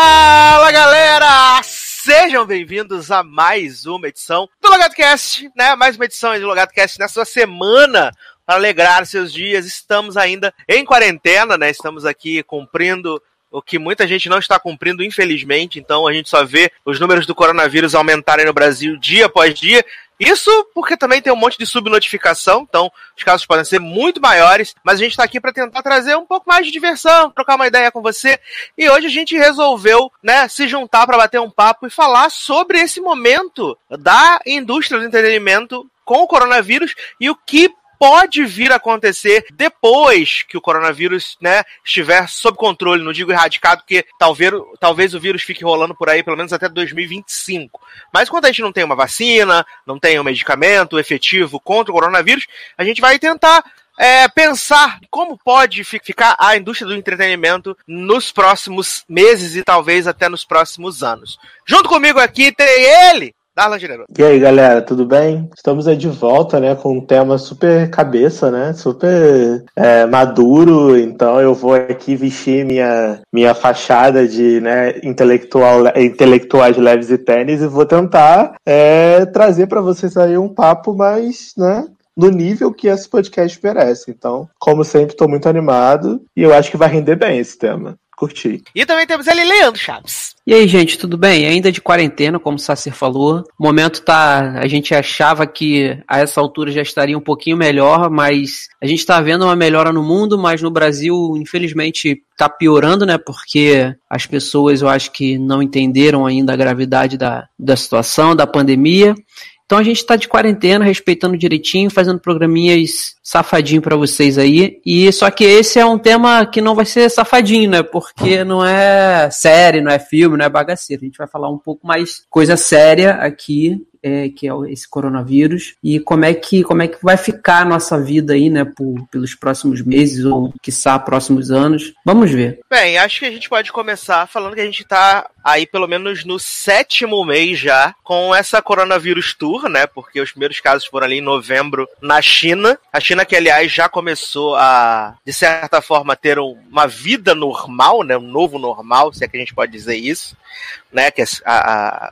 Fala, galera! Sejam bem-vindos a mais uma edição do LogadoCast, né? Mais uma edição do LogadoCast nessa semana para alegrar seus dias. Estamos ainda em quarentena, né? Estamos aqui cumprindo o que muita gente não está cumprindo, infelizmente. Então a gente só vê os números do coronavírus aumentarem no Brasil dia após dia. Isso porque também tem um monte de subnotificação, então os casos podem ser muito maiores, mas a gente está aqui para tentar trazer um pouco mais de diversão, trocar uma ideia com você. E hoje a gente resolveu, né, se juntar para bater um papo e falar sobre esse momento da indústria do entretenimento com o coronavírus e o que pode vir a acontecer depois que o coronavírus, né, estiver sob controle. Não digo erradicado, porque talvez o vírus fique rolando por aí pelo menos até 2025. Mas quando a gente não tem uma vacina, não tem um medicamento efetivo contra o coronavírus, a gente vai tentar pensar como pode ficar a indústria do entretenimento nos próximos meses e talvez até nos próximos anos. Junto comigo aqui tem ele, Darlan Generoso. E aí, galera, tudo bem? Estamos aí de volta, né, com um tema super cabeça, né, super maduro. Então eu vou aqui vestir minha fachada de, né, intelectuais leves e tênis e vou tentar trazer para vocês aí um papo mais, né, no nível que esse podcast merece. Então, como sempre, estou muito animado e eu acho que vai render bem esse tema. Curti. E também temos ele, Leandro Chaves. E aí, gente, tudo bem? Ainda de quarentena, como o Sacer falou. O momento a gente achava que a essa altura já estaria um pouquinho melhor, mas a gente está vendo uma melhora no mundo, mas no Brasil, infelizmente, está piorando, né? Porque as pessoas, eu acho que não entenderam ainda a gravidade da situação, da pandemia. Então a gente tá de quarentena, respeitando direitinho, fazendo programinhas safadinho pra vocês aí. E só que esse é um tema que não vai ser safadinho, né? Porque não é série, não é filme, não é bagaceiro. A gente vai falar um pouco mais coisa séria aqui, que é esse coronavírus. E como é que vai ficar a nossa vida aí, né? Pelos próximos meses ou, quiçá, próximos anos. Vamos ver. Bem, acho que a gente pode começar falando que a gente tá aí pelo menos no 7º mês já com essa coronavírus tour, né? Porque os primeiros casos foram ali em novembro na China. A China que, aliás, já começou a, de certa forma, ter uma vida normal, né? Um novo normal, se é que a gente pode dizer isso, né? Que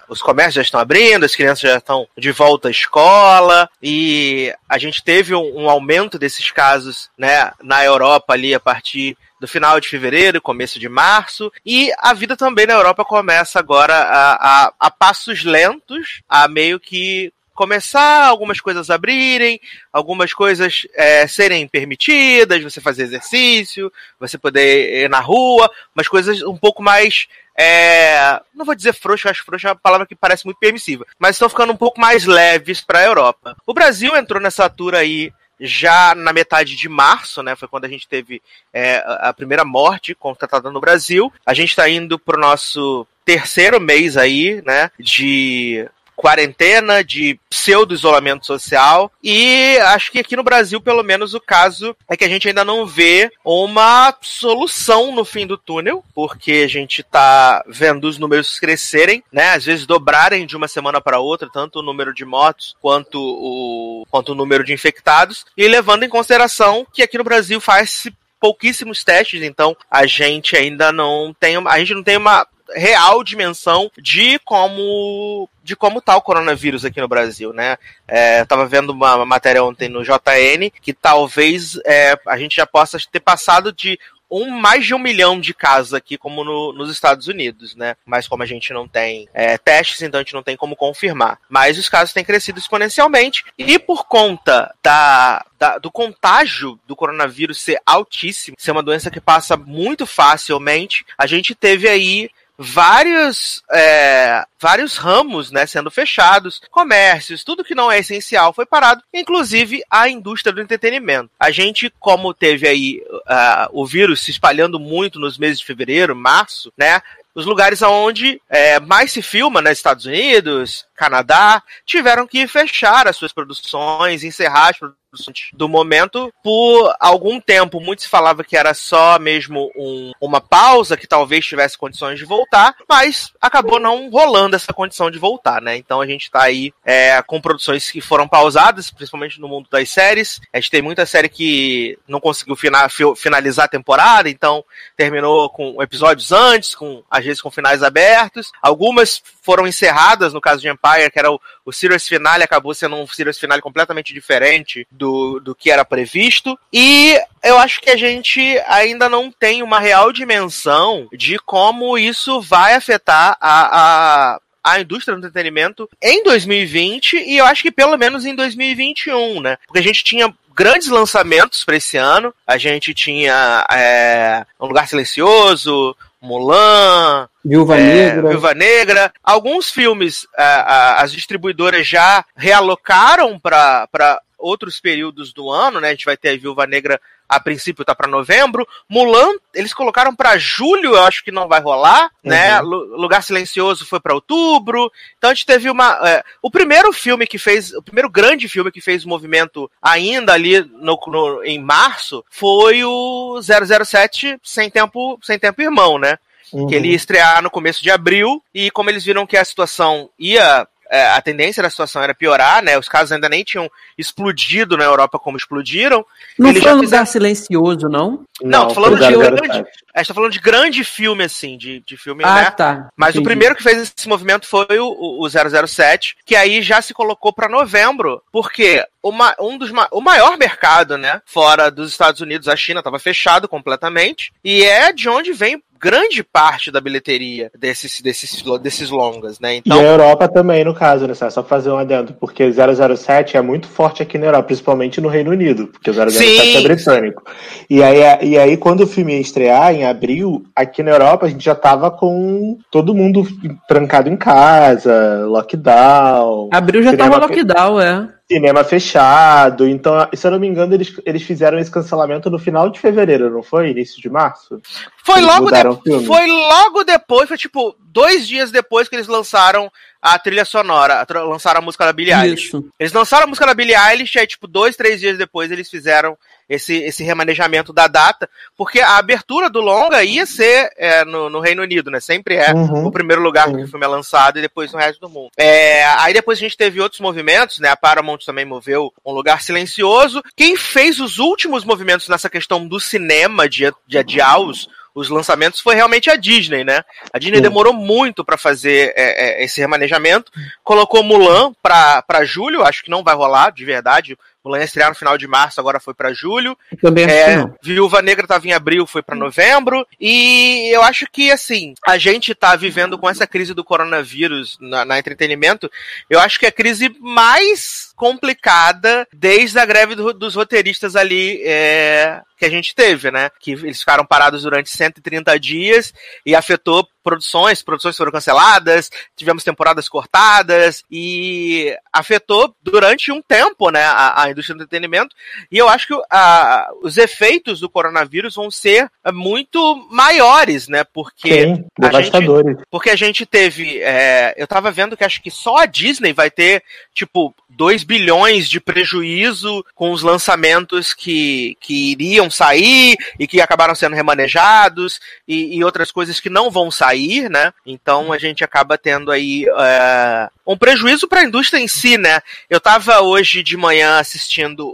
os comércios já estão abrindo, as crianças já estão de volta à escola e a gente teve um aumento desses casos, né? Na Europa ali a partir do final de fevereiro, começo de março, e a vida também na Europa começa agora a passos lentos, a meio que começar algumas coisas a abrirem, algumas coisas serem permitidas, você fazer exercício, você poder ir na rua, umas coisas um pouco mais, não vou dizer frouxo, acho frouxo é uma palavra que parece muito permissiva, mas estão ficando um pouco mais leves para a Europa. O Brasil entrou nessa tour aí já na metade de março, né, foi quando a gente teve a primeira morte constatada no Brasil. A gente está indo pro nosso 3º mês aí, né, de quarentena, de pseudo-isolamento social, e acho que aqui no Brasil, pelo menos, o caso é que a gente ainda não vê uma solução no fim do túnel, porque a gente tá vendo os números crescerem, né, às vezes dobrarem de uma semana para outra, tanto o número de mortos quanto o número de infectados, e levando em consideração que aqui no Brasil faz pouquíssimos testes, então a gente ainda não tem uma real dimensão de como tá o coronavírus aqui no Brasil, né? Eu tava vendo uma matéria ontem no JN que talvez a gente já possa ter passado de mais de 1 milhão de casos aqui, como nos Estados Unidos, né? Mas como a gente não tem testes, então a gente não tem como confirmar. Mas os casos têm crescido exponencialmente, e por conta do contágio do coronavírus ser altíssimo, ser uma doença que passa muito facilmente, a gente teve aí vários ramos, né, sendo fechados, comércios, tudo que não é essencial foi parado, inclusive a indústria do entretenimento. A gente, como teve aí o vírus se espalhando muito nos meses de fevereiro, março, né, os lugares onde mais se filma, né, Estados Unidos, Canadá, tiveram que fechar as suas produções, encerrar as produções do momento por algum tempo. Muito se falava que era só mesmo uma pausa, que talvez tivesse condições de voltar, mas acabou não rolando essa condição de voltar, né? Então a gente tá aí com produções que foram pausadas, principalmente no mundo das séries. A gente tem muita série que não conseguiu finalizar a temporada, então terminou com episódios antes, às vezes com finais abertos. Algumas foram encerradas, no caso de Empire, que era o series finale, acabou sendo um series finale completamente diferente do que era previsto. E eu acho que a gente ainda não tem uma real dimensão de como isso vai afetar a indústria do entretenimento em 2020 e eu acho que pelo menos em 2021, né? Porque a gente tinha grandes lançamentos para esse ano. A gente tinha Um Lugar Silencioso, Mulan, Viúva Negra. Alguns filmes as distribuidoras já realocaram para outros períodos do ano, né? A gente vai ter a Viúva Negra, a princípio tá para novembro. Mulan, eles colocaram para julho, eu acho que não vai rolar, né? Lugar Silencioso foi para outubro. Então a gente teve o primeiro grande filme que fez o movimento ainda ali em março foi o 007 Sem Tempo Irmão, né? Que ele ia estrear no começo de abril, e como eles viram que a situação a tendência da situação era piorar, né? Os casos ainda nem tinham explodido na Europa como explodiram. Não foi Um Lugar Silencioso, não? Não, tô falando a gente tá falando de grande filme, assim, de filme, né? Tá. Mas Entendi. o primeiro que fez esse movimento foi o 007, que aí já se colocou pra novembro, porque o maior mercado, né, fora dos Estados Unidos, a China, estava fechado completamente, e é de onde vem grande parte da bilheteria desses longas, né? Então... E a Europa também, no caso, né? Só fazer um adendo, porque 007 é muito forte aqui na Europa, principalmente no Reino Unido, porque o 007 é britânico. E aí, quando o filme ia estrear, em abril, aqui na Europa, a gente já tava com todo mundo trancado em casa, lockdown. Abril já tava lockdown, Cinema fechado, então, se eu não me engano, eles fizeram esse cancelamento no final de fevereiro, não foi? Início de março? Foi logo depois, foi tipo 2 dias depois que eles lançaram a trilha sonora, lançaram a música da Billie Eilish. Eles lançaram a música da Billie Eilish, aí tipo 2, 3 dias depois eles fizeram esse remanejamento da data, porque a abertura do longa ia ser no Reino Unido, né? Sempre o primeiro lugar que o filme é lançado e depois no resto do mundo. Aí depois a gente teve outros movimentos, né? A Paramount também moveu Um Lugar Silencioso. Quem fez os últimos movimentos nessa questão do cinema, de adiar os lançamentos, foi realmente a Disney, né? A Disney demorou muito pra fazer esse remanejamento, colocou Mulan pra julho, acho que não vai rolar, de verdade. Mulan ia estrear no final de março, agora foi pra julho. Também acho que não. Viúva Negra tava em abril, foi pra novembro. E eu acho que, assim, a gente tá vivendo com essa crise do coronavírus na entretenimento. Eu acho que é a crise mais complicada desde a greve dos roteiristas ali que a gente teve, né? Que eles ficaram parados durante 130 dias e afetou produções foram canceladas, tivemos temporadas cortadas e afetou durante um tempo, né, a indústria do entretenimento, e eu acho que os efeitos do coronavírus vão ser muito maiores, né, porque a gente teve, eu tava vendo que acho que só a Disney vai ter, tipo, 2 bilhões de prejuízo com os lançamentos que iriam sair e que acabaram sendo remanejados e outras coisas que não vão sair, né? Então a gente acaba tendo aí um prejuízo para a indústria em si, né? Eu tava hoje de manhã assistindo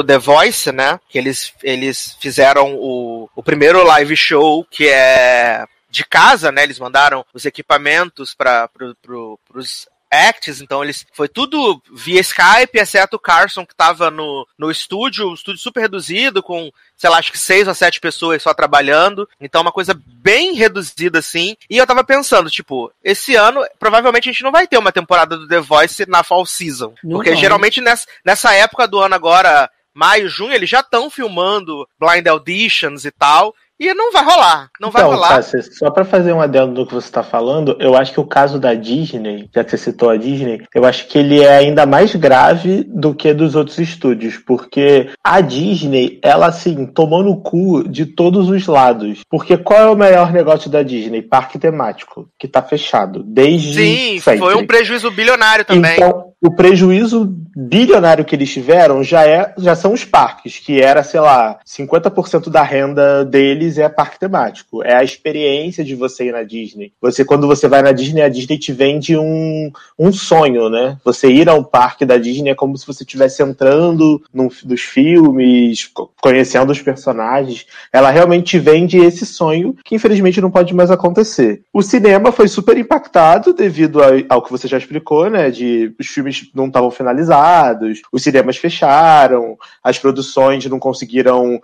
The Voice, né? Que eles fizeram o primeiro live show que é de casa, né? Eles mandaram os equipamentos para pros acts, então foi tudo via Skype, exceto o Carson que tava no estúdio, um estúdio super reduzido, com, sei lá, acho que 6 ou 7 pessoas só trabalhando, então uma coisa bem reduzida assim, e eu tava pensando, tipo, esse ano, provavelmente a gente não vai ter uma temporada do The Voice na Fall Season, porque geralmente nessa época do ano agora, maio, junho, eles já estão filmando blind auditions e tal, E não vai rolar. Não vai rolar. Tá, só pra fazer um adendo do que você tá falando, eu acho que o caso da Disney, já que você citou a Disney, eu acho que ele é ainda mais grave do que dos outros estúdios, porque a Disney, ela, assim, tomou no cu de todos os lados. Porque qual é o melhor negócio da Disney? Parque temático, que tá fechado, desde Sim, sempre. Foi um prejuízo bilionário também. Então, o prejuízo bilionário que eles tiveram já são os parques, que era, sei lá, 50% da renda deles é parque temático. É a experiência de você ir na Disney. Quando você vai na Disney, a Disney te vende um sonho, né? Você ir ao parque da Disney é como se você estivesse entrando dos filmes, conhecendo os personagens. Ela realmente te vende esse sonho que, infelizmente, não pode mais acontecer. O cinema foi super impactado devido ao que você já explicou, né? Os filmes não estavam finalizados, os cinemas fecharam, as produções não conseguiram...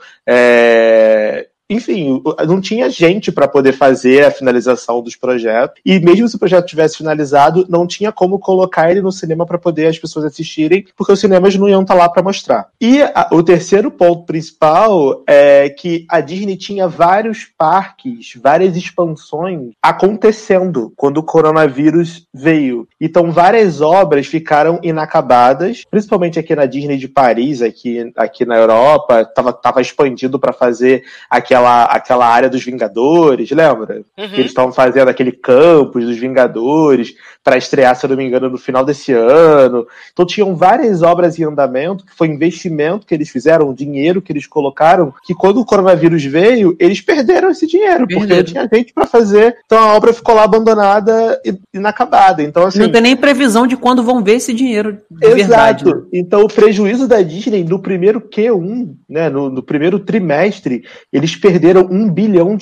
Enfim, não tinha gente para poder fazer a finalização dos projetos. E mesmo se o projeto tivesse finalizado, não tinha como colocar ele no cinema para poder as pessoas assistirem, porque os cinemas não iam estar lá para mostrar. E o terceiro ponto principal é que a Disney tinha vários parques, várias expansões acontecendo quando o coronavírus veio. Então, várias obras ficaram inacabadas, principalmente aqui na Disney de Paris, aqui na Europa, estava expandido para fazer aquela área dos Vingadores, lembra? Uhum. Que eles estavam fazendo aquele campus dos Vingadores para estrear, se eu não me engano, no final desse ano. Então tinham várias obras em andamento, que foi investimento que eles fizeram, dinheiro que eles colocaram, que quando o coronavírus veio, eles perderam esse dinheiro, porque não tinha gente para fazer. Então a obra ficou lá abandonada e inacabada. Então, assim, não tem nem previsão de quando vão ver esse dinheiro de exato. Verdade. Né? Então o prejuízo da Disney no primeiro Q1, né, no primeiro trimestre, eles perderam $1 bilhão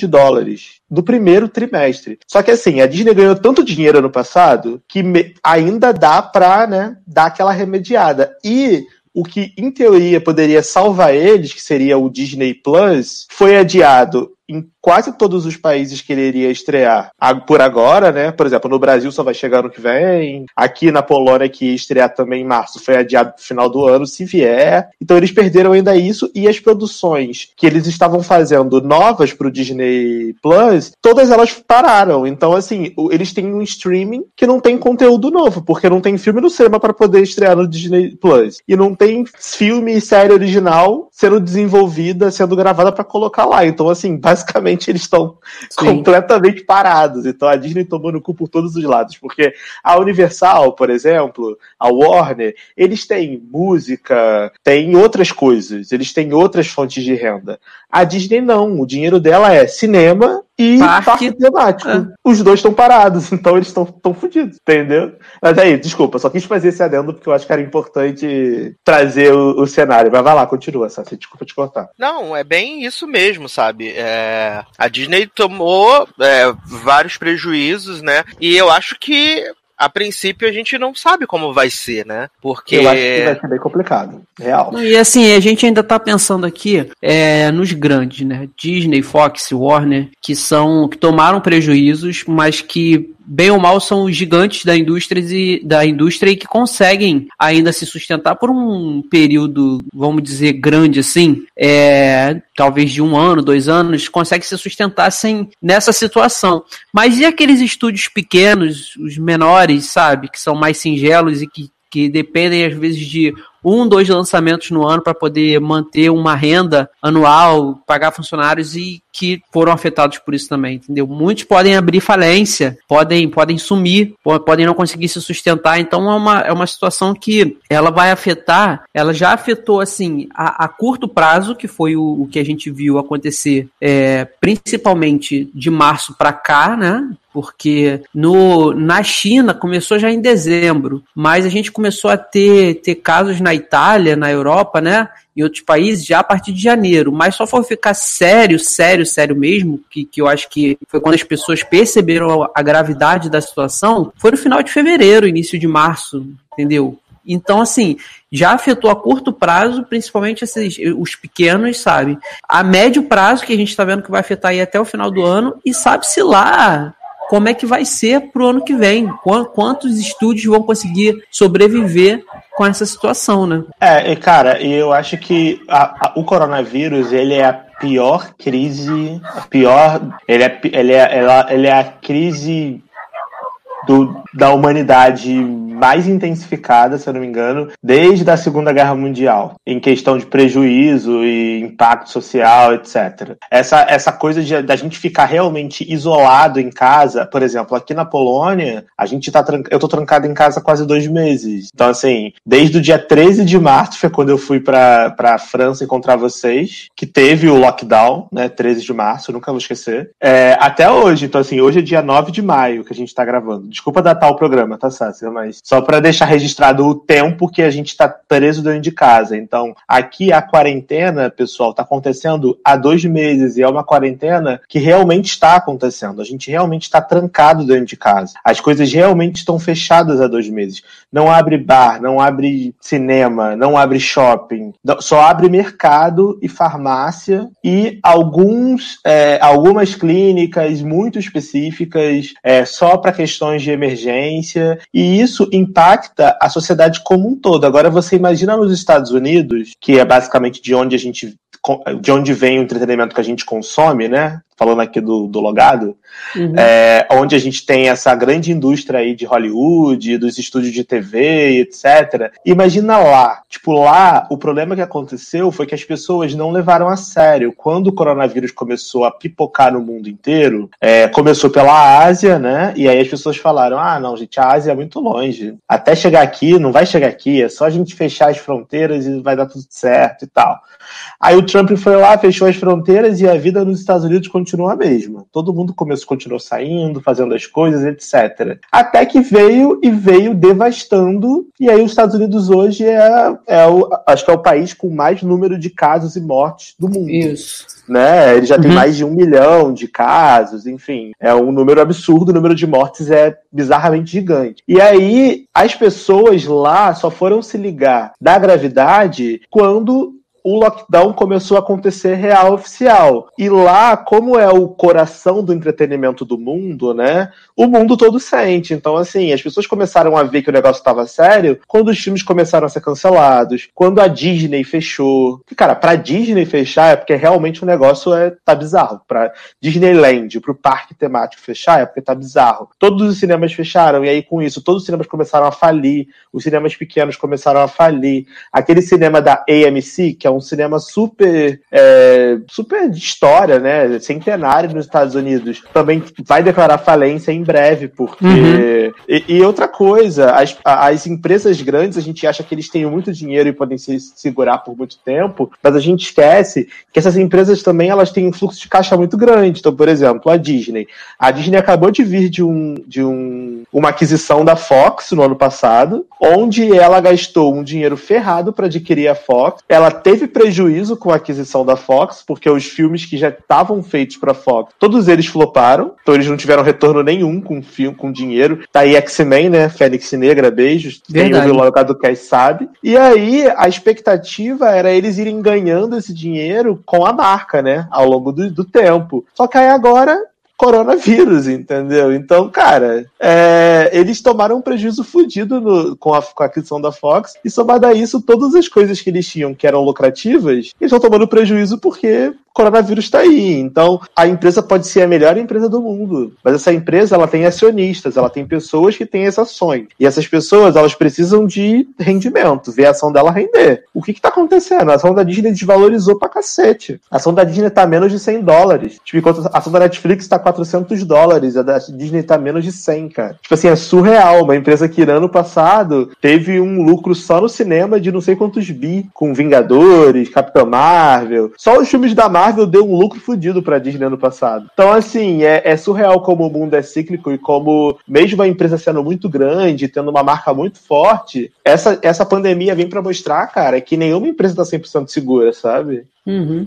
no primeiro trimestre. Só que assim, a Disney ganhou tanto dinheiro ano passado que ainda dá pra, né, dar aquela remediada. E o que, em teoria, poderia salvar eles, que seria o Disney Plus, foi adiado em quase todos os países que ele iria estrear por agora, né? Por exemplo, no Brasil só vai chegar ano que vem. Aqui na Polônia, que ia estrear também em março, foi adiado pro final do ano, se vier. Então eles perderam ainda isso, e as produções que eles estavam fazendo novas pro Disney Plus, todas elas pararam. Então, assim, eles têm um streaming que não tem conteúdo novo, porque não tem filme no cinema para poder estrear no Disney Plus. E não tem filme e série original sendo desenvolvida, sendo gravada para colocar lá. Então, assim, basicamente eles estão completamente parados. Então a Disney tomou no cu por todos os lados, porque a Universal, por exemplo, a Warner, eles têm música, têm outras coisas, eles têm outras fontes de renda. A Disney não, o dinheiro dela é cinema e parque temático. Os dois estão parados, então eles estão fodidos, entendeu? Mas aí, desculpa, só quis fazer esse adendo porque eu acho que era importante trazer o cenário. Mas vai lá, continua, Sassi, desculpa te cortar. Não, é bem isso mesmo, sabe? A Disney tomou vários prejuízos, né? E eu acho que a princípio a gente não sabe como vai ser, né? Porque eu acho que vai ser bem complicado, real. E assim, a gente ainda tá pensando aqui nos grandes, né? Disney, Fox, Warner, que tomaram prejuízos, mas que bem ou mal são os gigantes da indústria e que conseguem ainda se sustentar por um período, vamos dizer, grande assim, talvez de 1 ano, 2 anos, consegue se sustentar nessa situação. Mas e aqueles estúdios pequenos, os menores, sabe, que são mais singelos e que dependem às vezes de 1, 2 lançamentos no ano para poder manter uma renda anual, pagar funcionários, e que foram afetados por isso também, entendeu? Muitos podem abrir falência, podem sumir, podem não conseguir se sustentar. Então é uma situação que ela vai afetar, ela já afetou assim a curto prazo, que foi o que a gente viu acontecer principalmente de março para cá, né? Porque na China começou já em dezembro, mas a gente começou a ter casos na Itália, na Europa, né? Em outros países já a partir de janeiro, mas só foi ficar sério mesmo, que eu acho que foi quando as pessoas perceberam a gravidade da situação, foi no final de fevereiro, início de março, entendeu? Então, assim, já afetou a curto prazo, principalmente os pequenos, sabe? A médio prazo, que a gente está vendo que vai afetar aí até o final do ano, e sabe-se lá como é que vai ser pro ano que vem, quantos estúdios vão conseguir sobreviver com essa situação, né? Cara, eu acho que o coronavírus, ele é pior crise, ele é a crise da humanidade mais intensificada, se eu não me engano, desde a Segunda Guerra Mundial, em questão de prejuízo e impacto social, etc. Essa coisa da gente ficar realmente isolado em casa, por exemplo, aqui na Polônia, eu tô trancado em casa há quase 2 meses. Então, assim, desde o dia 13 de março, foi quando eu fui pra França encontrar vocês, que teve o lockdown, né, 13 de março, eu nunca vou esquecer, até hoje. Então, assim, hoje é dia 9 de maio que a gente tá gravando. Desculpa datar o programa, tá, Sácia? Mas só para deixar registrado o tempo que a gente tá preso dentro de casa. Então, aqui a quarentena, pessoal, tá acontecendo há 2 meses e é uma quarentena que realmente está acontecendo. A gente realmente está trancado dentro de casa. As coisas realmente estão fechadas há 2 meses. Não abre bar, não abre cinema, não abre shopping. Só abre mercado e farmácia e algumas clínicas muito específicas só para questões de emergência, e isso impacta a sociedade como um todo. Agora você imagina nos Estados Unidos, que é basicamente de onde vem o entretenimento que a gente consome, né? Falando aqui do Logado, onde a gente tem essa grande indústria aí de Hollywood, dos estúdios de TV, etc. Imagina lá. Tipo, lá, o problema que aconteceu foi que as pessoas não levaram a sério. Quando o coronavírus começou a pipocar no mundo inteiro, começou pela Ásia, né? E aí as pessoas falaram, não, gente, a Ásia é muito longe. Até chegar aqui, não vai chegar aqui, é só a gente fechar as fronteiras e vai dar tudo certo e tal. Aí o Trump foi lá, fechou as fronteiras e a vida nos Estados Unidos continuou a mesma. Todo mundo continuou saindo, fazendo as coisas, etc. Até que veio devastando, e aí os Estados Unidos hoje acho que é o país com mais número de casos e mortes do mundo. Isso. Né? Ele já tem mais de 1 milhão de casos, enfim. É um número absurdo, o número de mortes é bizarramente gigante. E aí, as pessoas lá só foram se ligar da gravidade quando o lockdown começou a acontecer real, oficial. E lá, como é o coração do entretenimento do mundo, né? O mundo todo sente. Então, assim, as pessoas começaram a ver que o negócio estava sério quando os filmes começaram a ser cancelados, quando a Disney fechou. E, cara, pra Disney fechar é porque realmente o negócio tá bizarro. Pra Disneyland, pro parque temático fechar é porque tá bizarro. Todos os cinemas fecharam, e aí com isso, todos os cinemas começaram a falir, os cinemas pequenos começaram a falir. Aquele cinema da AMC, que é um cinema super de história, né? Centenário nos Estados Unidos. Também vai declarar falência em breve, porque... E outra coisa, as empresas grandes, a gente acha que eles têm muito dinheiro e podem se segurar por muito tempo, mas a gente esquece que essas empresas também, elas têm um fluxo de caixa muito grande. Então, por exemplo, a Disney. A Disney acabou de vir de uma aquisição da Fox no ano passado, onde ela gastou um dinheiro ferrado para adquirir a Fox. Ela teve prejuízo com a aquisição da Fox, porque os filmes que já estavam feitos para a Fox, todos eles floparam, então eles não tiveram retorno nenhum com dinheiro. Tá aí X-Men, né? Fênix Negra, beijos. Verdade. Quem ouviu o do Cash sabe. E aí, a expectativa era eles irem ganhando esse dinheiro com a marca, né? Ao longo do tempo. Só que aí agora... coronavírus, entendeu? Então, cara, eles tomaram um prejuízo fodido com a aquisição da Fox, e somado a isso, todas as coisas que eles tinham que eram lucrativas, eles estão tomando prejuízo porque o coronavírus está aí. Então, a empresa pode ser a melhor empresa do mundo, mas essa empresa, ela tem acionistas, ela tem pessoas que têm esse ações, e essas pessoas, elas precisam de rendimento, ver a ação dela render. O que tá acontecendo? A ação da Disney desvalorizou pra cacete. A ação da Disney tá menos de $100. Tipo, enquanto a ação da Netflix tá $400, a da Disney tá menos de 100, cara. Tipo assim, é surreal. Uma empresa que ano passado teve um lucro só no cinema de não sei quantos bi, com Vingadores, Capitão Marvel. Só os filmes da Marvel deu um lucro fodido pra Disney ano passado. Então, assim, é surreal como o mundo é cíclico e como, mesmo a empresa sendo muito grande, tendo uma marca muito forte, essa pandemia vem pra mostrar, cara, que nenhuma empresa tá 100% segura, sabe?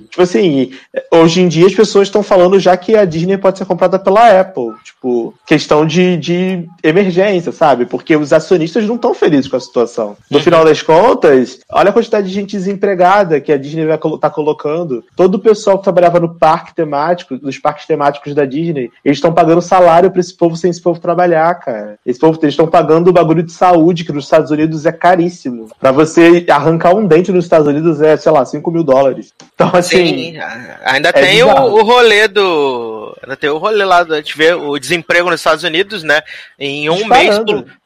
Tipo assim, hoje em dia as pessoas estão falando já que a Disney pode ser comprada pela Apple, tipo, questão de emergência, sabe? Porque os acionistas não estão felizes com a situação. No final das contas, olha a quantidade de gente desempregada que a Disney vai estar colocando. Todo o pessoal que trabalhava no parque temático, nos parques temáticos da Disney, eles estão pagando salário pra esse povo sem esse povo trabalhar, cara. Eles estão pagando o bagulho de saúde, que nos Estados Unidos é caríssimo. Pra você arrancar um dente nos Estados Unidos é, sei lá, $5.000. Então, assim... Sim, ainda tem o rolê do... Ainda tem o rolê lá, a gente vê o desemprego nos Estados Unidos, né? Em um mês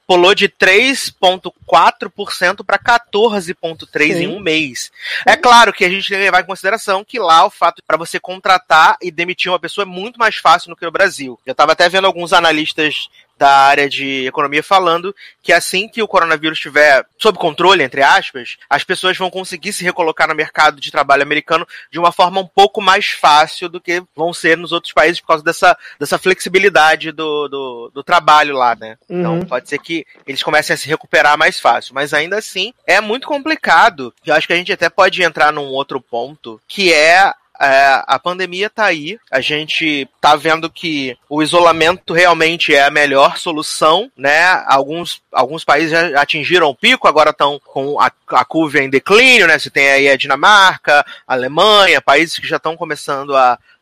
pulou de 3,4% para 14,3% em um mês. É claro que a gente tem que levar em consideração que lá o fato para você contratar e demitir uma pessoa é muito mais fácil do que no Brasil. Eu estava até vendo alguns analistas da área de economia falando que assim que o coronavírus estiver sob controle, entre aspas, as pessoas vão conseguir se recolocar no mercado de trabalho americano de uma forma um pouco mais fácil do que vão ser nos outros países por causa dessa flexibilidade do trabalho lá, né? Então pode ser que eles comecem a se recuperar mais fácil, mas ainda assim é muito complicado. Eu acho que a gente até pode entrar num outro ponto, que é a pandemia tá aí, a gente tá vendo que o isolamento realmente é a melhor solução, né? Alguns países já atingiram o pico, agora estão com a curva em declínio, né? Você tem aí a Dinamarca, a Alemanha, países que já estão começando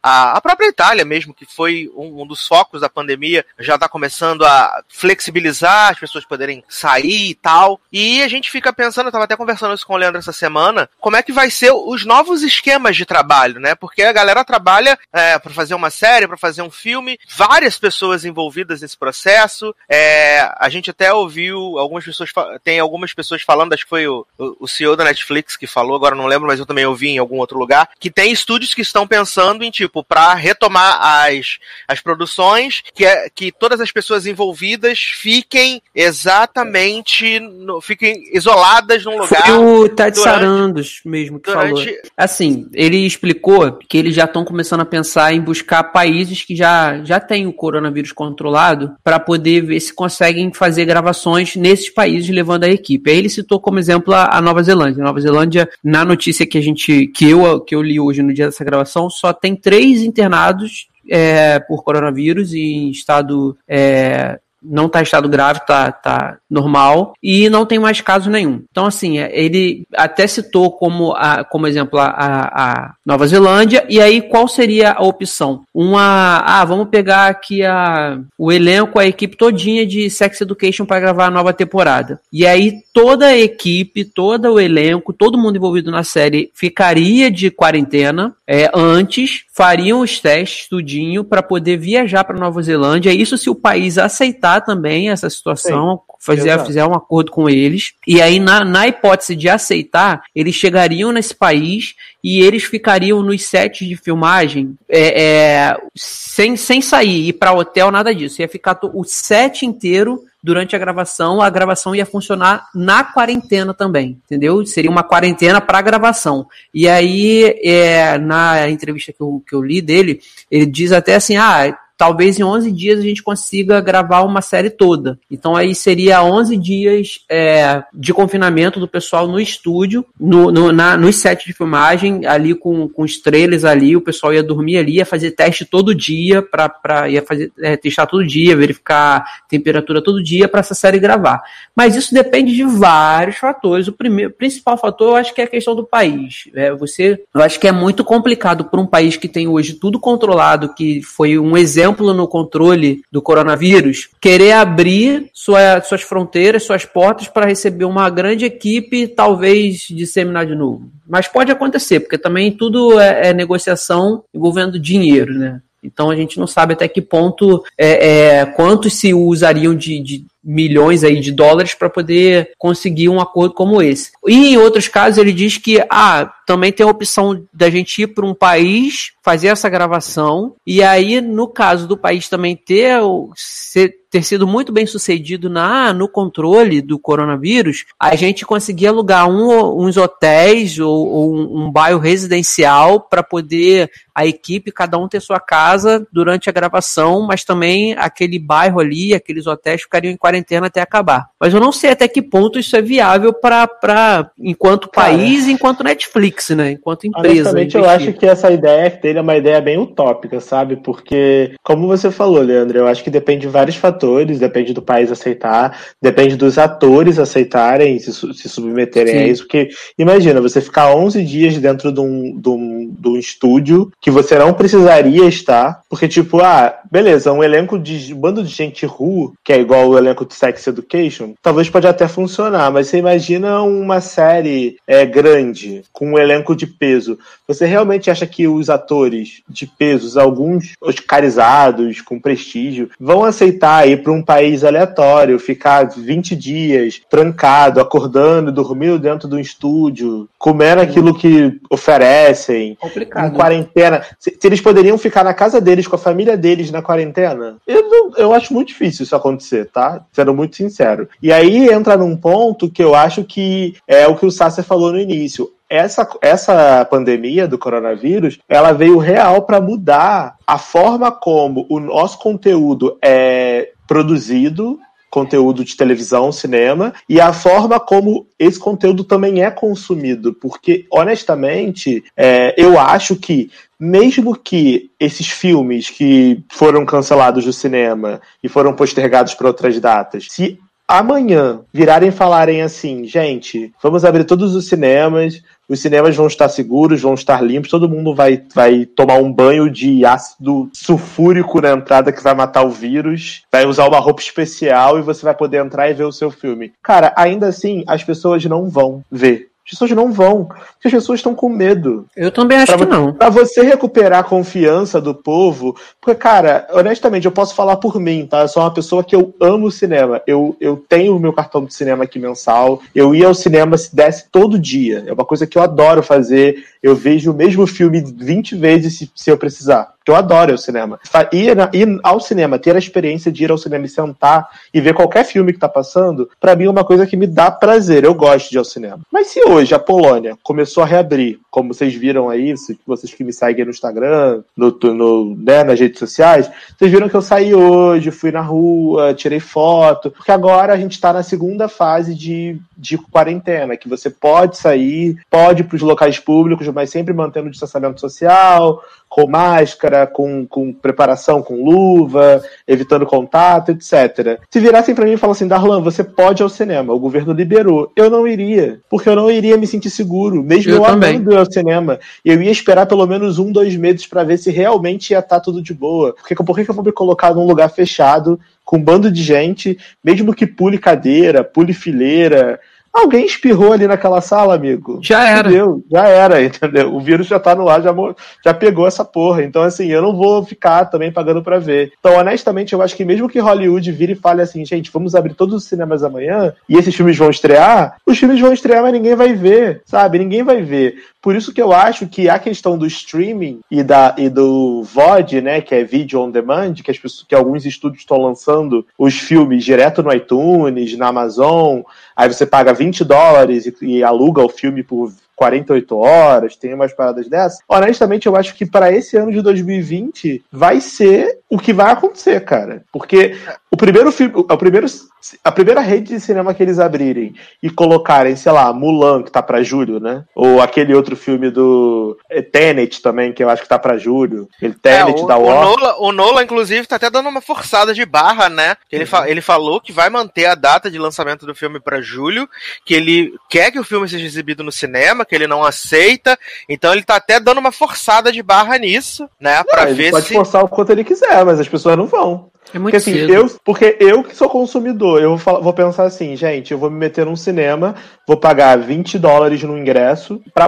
a própria Itália mesmo, que foi um dos focos da pandemia, já está começando a flexibilizar, as pessoas poderem sair e tal. E a gente fica pensando, eu estava até conversando isso com o Leandro essa semana, como é que vai ser os novos esquemas de trabalho, né? Porque a galera trabalha para fazer uma série, para fazer um filme, várias pessoas envolvidas nesse processo. A gente até ouviu tem algumas pessoas falando, acho que foi o CEO da Netflix que falou, agora não lembro, mas eu também ouvi em algum outro lugar, que tem estúdios que estão pensando em para retomar as produções, que todas as pessoas envolvidas fiquem fiquem isoladas num lugar. Foi o Ted Sarandos mesmo que falou. Assim, ele explicou que eles já estão começando a pensar em buscar países que já têm o coronavírus controlado para poder ver se conseguem fazer gravações nesses países levando a equipe. Aí ele citou como exemplo a Nova Zelândia. Nova Zelândia, na notícia que eu li hoje no dia dessa gravação, só tem 3 internados por coronavírus e em estado não está em estado grave, tá normal, e não tem mais caso nenhum. Então, assim, ele até citou como exemplo a Nova Zelândia, e aí qual seria a opção? Vamos pegar aqui o elenco, a equipe todinha de Sex Education para gravar a nova temporada. E aí toda a equipe, todo o elenco, todo mundo envolvido na série ficaria de quarentena antes, fariam os testes, tudinho, para poder viajar para Nova Zelândia. Isso se o país aceitar também essa situação, fizer um acordo com eles. E aí, na hipótese de aceitar, eles chegariam nesse país e eles ficariam nos sets de filmagem sem sair, ir para hotel, nada disso. Ia ficar o set inteiro durante a gravação ia funcionar na quarentena também, entendeu? Seria uma quarentena para gravação. E aí, na entrevista que eu li dele, ele diz até assim, talvez em 11 dias a gente consiga gravar uma série toda. Então aí seria 11 dias de confinamento do pessoal no estúdio, nos sets de filmagem, ali com os trailers ali, o pessoal ia dormir ali, ia fazer teste todo dia, ia fazer testar todo dia, verificar temperatura todo dia para essa série gravar. Mas isso depende de vários fatores. O principal fator, eu acho que é a questão do país. Eu acho que é muito complicado para um país que tem hoje tudo controlado, que foi um exemplo no controle do coronavírus, querer abrir suas fronteiras, suas portas para receber uma grande equipe e talvez disseminar de novo. Mas pode acontecer, porque também tudo é negociação envolvendo dinheiro, né? Então a gente não sabe até que ponto quantos se usariam de milhões aí de dólares para poder conseguir um acordo como esse. E em outros casos ele diz que também tem a opção da gente ir para um país, fazer essa gravação, e aí no caso do país também ter sido muito bem sucedido no controle do coronavírus, a gente conseguir alugar uns hotéis ou um bairro residencial para poder a equipe, cada um ter sua casa durante a gravação, mas também aquele bairro ali, aqueles hotéis ficariam em quarentena até acabar. Mas eu não sei até que ponto isso é viável enquanto país e enquanto Netflix, né? Enquanto empresa. Honestamente, eu acho que essa ideia dele ainda é uma ideia bem utópica, sabe? Porque, como você falou, Leandro, eu acho que depende de vários fatores, depende do país aceitar, depende dos atores aceitarem, se submeterem Sim. a isso, porque imagina, você ficar 11 dias dentro de um estúdio que você não precisaria estar, porque tipo, beleza, um bando de gente ruim, que é igual o elenco de Sex Education, talvez pode até funcionar, mas você imagina uma série grande, com um elenco de peso. Você realmente acha que os atores de pesos, alguns oscarizados, com prestígio, vão aceitar ir para um país aleatório, ficar 20 dias trancado, acordando, dormindo dentro de um estúdio, comendo aquilo que oferecem, Complicado. em quarentena? Se eles poderiam ficar na casa deles, com a família deles na quarentena? Eu acho muito difícil isso acontecer, tá? Sendo muito sincero. E aí entra num ponto que eu acho que é o que o Sasser falou no início. Essa pandemia do coronavírus, ela veio real para mudar a forma como o nosso conteúdo é produzido, conteúdo de televisão, cinema, e a forma como esse conteúdo também é consumido. Porque, honestamente, eu acho que mesmo que esses filmes que foram cancelados do cinema e foram postergados para outras datas, se amanhã virarem e falarem assim, gente, vamos abrir todos os cinemas vão estar seguros, vão estar limpos, todo mundo vai tomar um banho de ácido sulfúrico na entrada que vai matar o vírus, vai usar uma roupa especial e você vai poder entrar e ver o seu filme. Cara, ainda assim, as pessoas não vão ver. As pessoas não vão, porque as pessoas estão com medo. Eu também acho que não. Pra você recuperar a confiança do povo, porque, cara, honestamente, eu posso falar por mim, tá? Eu sou uma pessoa que eu amo cinema. Eu tenho o meu cartão de cinema aqui mensal. Eu ia ao cinema se desse todo dia. É uma coisa que eu adoro fazer. Eu vejo o mesmo filme 20 vezes se eu precisar. Porque eu adoro ir ao cinema. Ir ao cinema, ter a experiência de ir ao cinema e sentar e ver qualquer filme que tá passando, pra mim é uma coisa que me dá prazer. Eu gosto de ir ao cinema. Mas se hoje a Polônia começou a reabrir, como vocês viram aí, vocês que me seguem no Instagram, nas redes sociais, vocês viram que eu saí hoje, fui na rua, tirei foto, porque agora a gente tá na segunda fase de quarentena, que você pode sair, pode ir pros locais públicos, mas sempre mantendo o distanciamento social, com máscara, com preparação, com luva, evitando contato, etc. Se virassem pra mim e falassem, Darlan, você pode ir ao cinema, o governo liberou. Eu não iria, porque eu não iria me sentir seguro, mesmo eu amando ir ao cinema. Eu ia esperar pelo menos 1-2 meses pra ver se realmente ia estar tudo de boa. Porque por que eu vou me colocar num lugar fechado, com um bando de gente, mesmo que pule cadeira, pule fileira? Alguém espirrou ali naquela sala, amigo. Já era. Entendeu? Já era, entendeu? O vírus já tá no ar, já pegou essa porra. Então, assim, eu não vou ficar também pagando pra ver. Então, honestamente, eu acho que mesmo que Hollywood vire e fale assim, gente, vamos abrir todos os cinemas amanhã e esses filmes vão estrear, os filmes vão estrear, mas ninguém vai ver, sabe? Ninguém vai ver. Por isso que eu acho que a questão do streaming e do VOD, né, que é Video On Demand, que alguns estúdios estão lançando os filmes direto no iTunes, na Amazon, aí você paga $20 e aluga o filme por 48 horas, tem umas paradas dessas. Honestamente, eu acho que para esse ano de 2020 vai ser o que vai acontecer, cara. Porque a primeira rede de cinema que eles abrirem e colocarem, sei lá, Mulan, que tá pra julho, né? Ou aquele outro filme do Tenet também, que eu acho que tá pra julho. Aquele Tenet da Warner. O Nolan, inclusive, tá até dando uma forçada de barra, né? Ele falou que vai manter a data de lançamento do filme pra julho, que ele quer que o filme seja exibido no cinema, que ele não aceita. Então ele tá até dando uma forçada de barra nisso, né? Pra ver ele pode forçar o quanto ele quiser, mas as pessoas não vão. É muito porque, assim, porque eu que sou consumidor, eu vou pensar assim, gente, eu vou me meter num cinema, vou pagar $20 no ingresso pra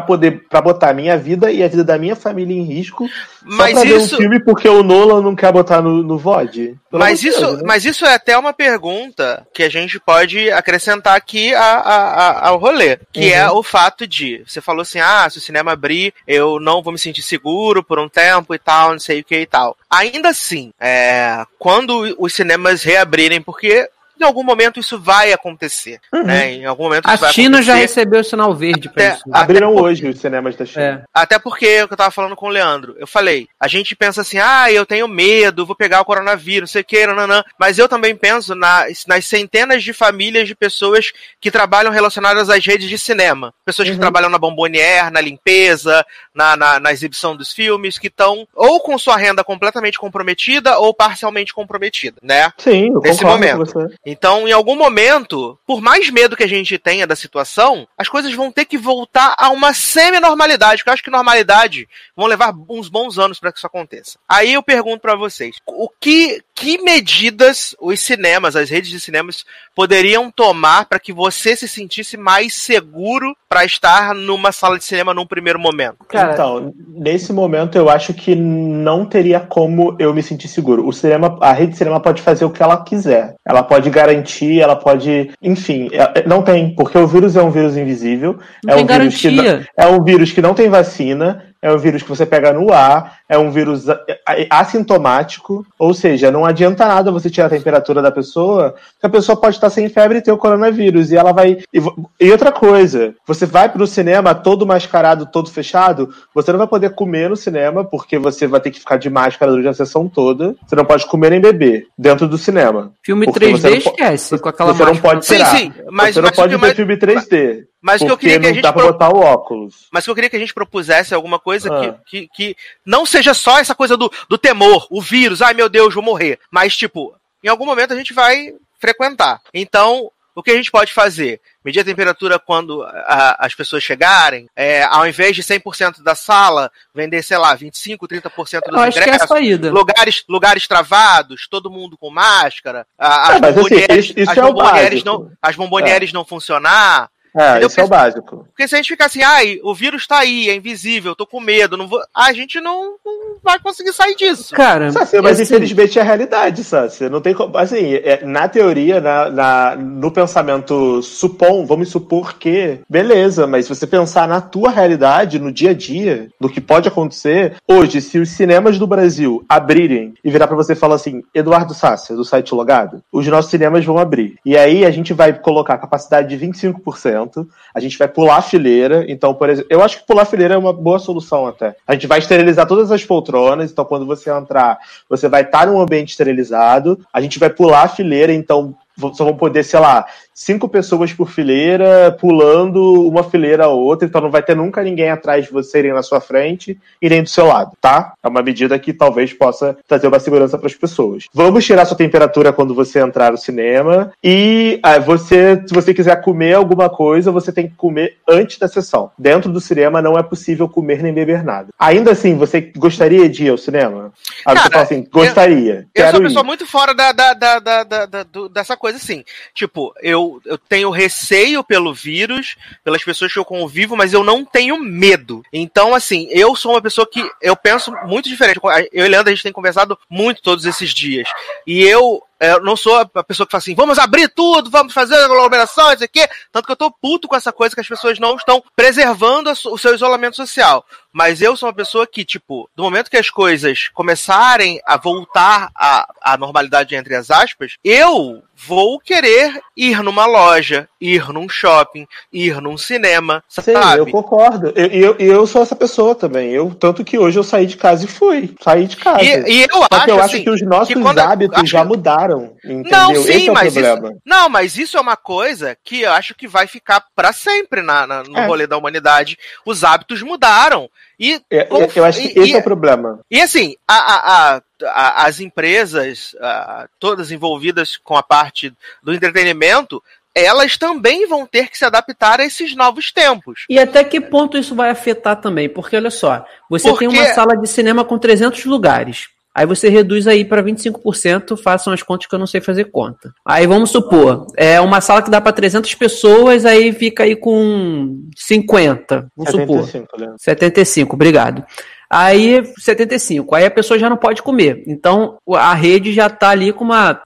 botar a minha vida e a vida da minha família em risco, só pra ver um filme porque o Nolan não quer botar no VOD. Mas isso é até uma pergunta que a gente pode acrescentar aqui ao rolê, que é o fato de, você falou assim, se o cinema abrir, eu não vou me sentir seguro por um tempo e tal, não sei o que e tal. Ainda assim, quando os cinemas reabrirem, porque em algum momento isso vai acontecer, né? Em algum momento isso vai acontecer. A China já recebeu o sinal verde para isso. Abriram hoje os cinemas da China. Até porque, o que eu tava falando com o Leandro, eu falei, a gente pensa assim, eu tenho medo, vou pegar o coronavírus, não sei o que, nananã, mas eu também penso nas centenas de famílias de pessoas que trabalham relacionadas às redes de cinema. Pessoas que trabalham na Bombonière, na limpeza, na exibição dos filmes, que estão ou com sua renda completamente comprometida ou parcialmente comprometida, né? Sim, eu nesse concordo momento. com você. Então, em algum momento, por mais medo que a gente tenha da situação, as coisas vão ter que voltar a uma semi-normalidade, porque eu acho que normalidade vão levar uns bons anos para que isso aconteça. Aí eu pergunto para vocês, que medidas os cinemas, as redes de cinemas, poderiam tomar para que você se sentisse mais seguro para estar numa sala de cinema num primeiro momento? Cara, então, nesse momento eu acho que não teria como eu me sentir seguro. A rede de cinema pode fazer o que ela quiser. Ela pode garantir, ela pode... Enfim, não tem, porque o vírus é um vírus invisível. Não tem garantia. É um vírus que não tem vacina. É um vírus que você pega no ar, é um vírus assintomático, ou seja, não adianta nada você tirar a temperatura da pessoa, que a pessoa pode estar sem febre e ter o coronavírus, e ela vai... E outra coisa, você vai pro cinema todo mascarado, todo fechado, você não vai poder comer no cinema, porque você vai ter que ficar de máscara durante a sessão toda, você não pode comer nem beber dentro do cinema. Filme 3D esquece, com aquela máscara. Você não pode tirar. Sim, mas você não pode ver filme 3D. Mas que eu queria que a gente dá pra botar o óculos. Mas que eu queria que a gente propusesse alguma coisa que não seja só essa coisa do temor, o vírus, ai meu Deus, vou morrer. Mas, tipo, em algum momento a gente vai frequentar. Então, o que a gente pode fazer? Medir a temperatura quando as pessoas chegarem, ao invés de 100% da sala, vender, sei lá, 25%, 30% dos ingressos. Acho que é a saída. Lugares travados, todo mundo com máscara, as bombonières não funcionar. Isso é o básico. Porque se a gente ficar assim, o vírus tá aí, é invisível, eu tô com medo, não vou... a gente não vai conseguir sair disso. Cara, mas infelizmente é a realidade, Sácia. Não tem como... Assim, na teoria, no pensamento, vamos supor que, beleza, mas se você pensar na tua realidade, no dia a dia, no que pode acontecer, hoje, se os cinemas do Brasil abrirem e virar pra você e falar assim, Eduardo Sácia, do site Logado, os nossos cinemas vão abrir. E aí a gente vai colocar capacidade de 25%, a gente vai pular a fileira. Então, por exemplo, eu acho que pular a fileira é uma boa solução até. A gente vai esterilizar todas as poltronas, então quando você entrar, você vai estar num ambiente esterilizado. A gente vai pular a fileira, então só vão poder, sei lá, 5 pessoas por fileira, pulando uma fileira a outra, então não vai ter nunca ninguém atrás de você, nem na sua frente e nem do seu lado, tá? É uma medida que talvez possa trazer uma segurança para as pessoas. Vamos tirar sua temperatura quando você entrar no cinema e se você quiser comer alguma coisa, você tem que comer antes da sessão. Dentro do cinema não é possível comer nem beber nada. Ainda assim, você gostaria de ir ao cinema? Cara, você fala assim, gostaria. Eu sou uma pessoa muito fora dessa coisa assim. Tipo, eu tenho receio pelo vírus, pelas pessoas que eu convivo, mas eu não tenho medo. Então, assim, eu sou uma pessoa que eu penso muito diferente. Eu e Leandro, a gente tem conversado muito todos esses dias. E eu não sou a pessoa que fala assim, vamos abrir tudo, vamos fazer aglomeração, isso aqui. Tanto que eu tô puto com essa coisa que as pessoas não estão preservando o seu isolamento social. Mas eu sou uma pessoa que, tipo, do momento que as coisas começarem a voltar à normalidade, entre as aspas, eu vou querer ir numa loja, ir num shopping, ir num cinema, sabe? Sim, eu concordo. Eu sou essa pessoa também. Tanto que hoje eu saí de casa e fui. Saí de casa. E eu acho que os nossos hábitos já mudaram, entendeu? Não, sim, esse é o problema. Mas isso é uma coisa que eu acho que vai ficar pra sempre no rolê da humanidade. Os hábitos mudaram. Eu acho que esse é o problema. E assim, as empresas, todas envolvidas com a parte do entretenimento, elas também vão ter que se adaptar a esses novos tempos. E até que ponto isso vai afetar também? Porque, olha só, você tem uma sala de cinema com 300 lugares. Aí você reduz aí para 25%, façam as contas que eu não sei fazer conta. Aí vamos supor, é uma sala que dá para 300 pessoas, aí fica aí com 50, vamos 75, supor. Né? 75, obrigado. Aí, 75. Aí a pessoa já não pode comer. Então, a rede já tá ali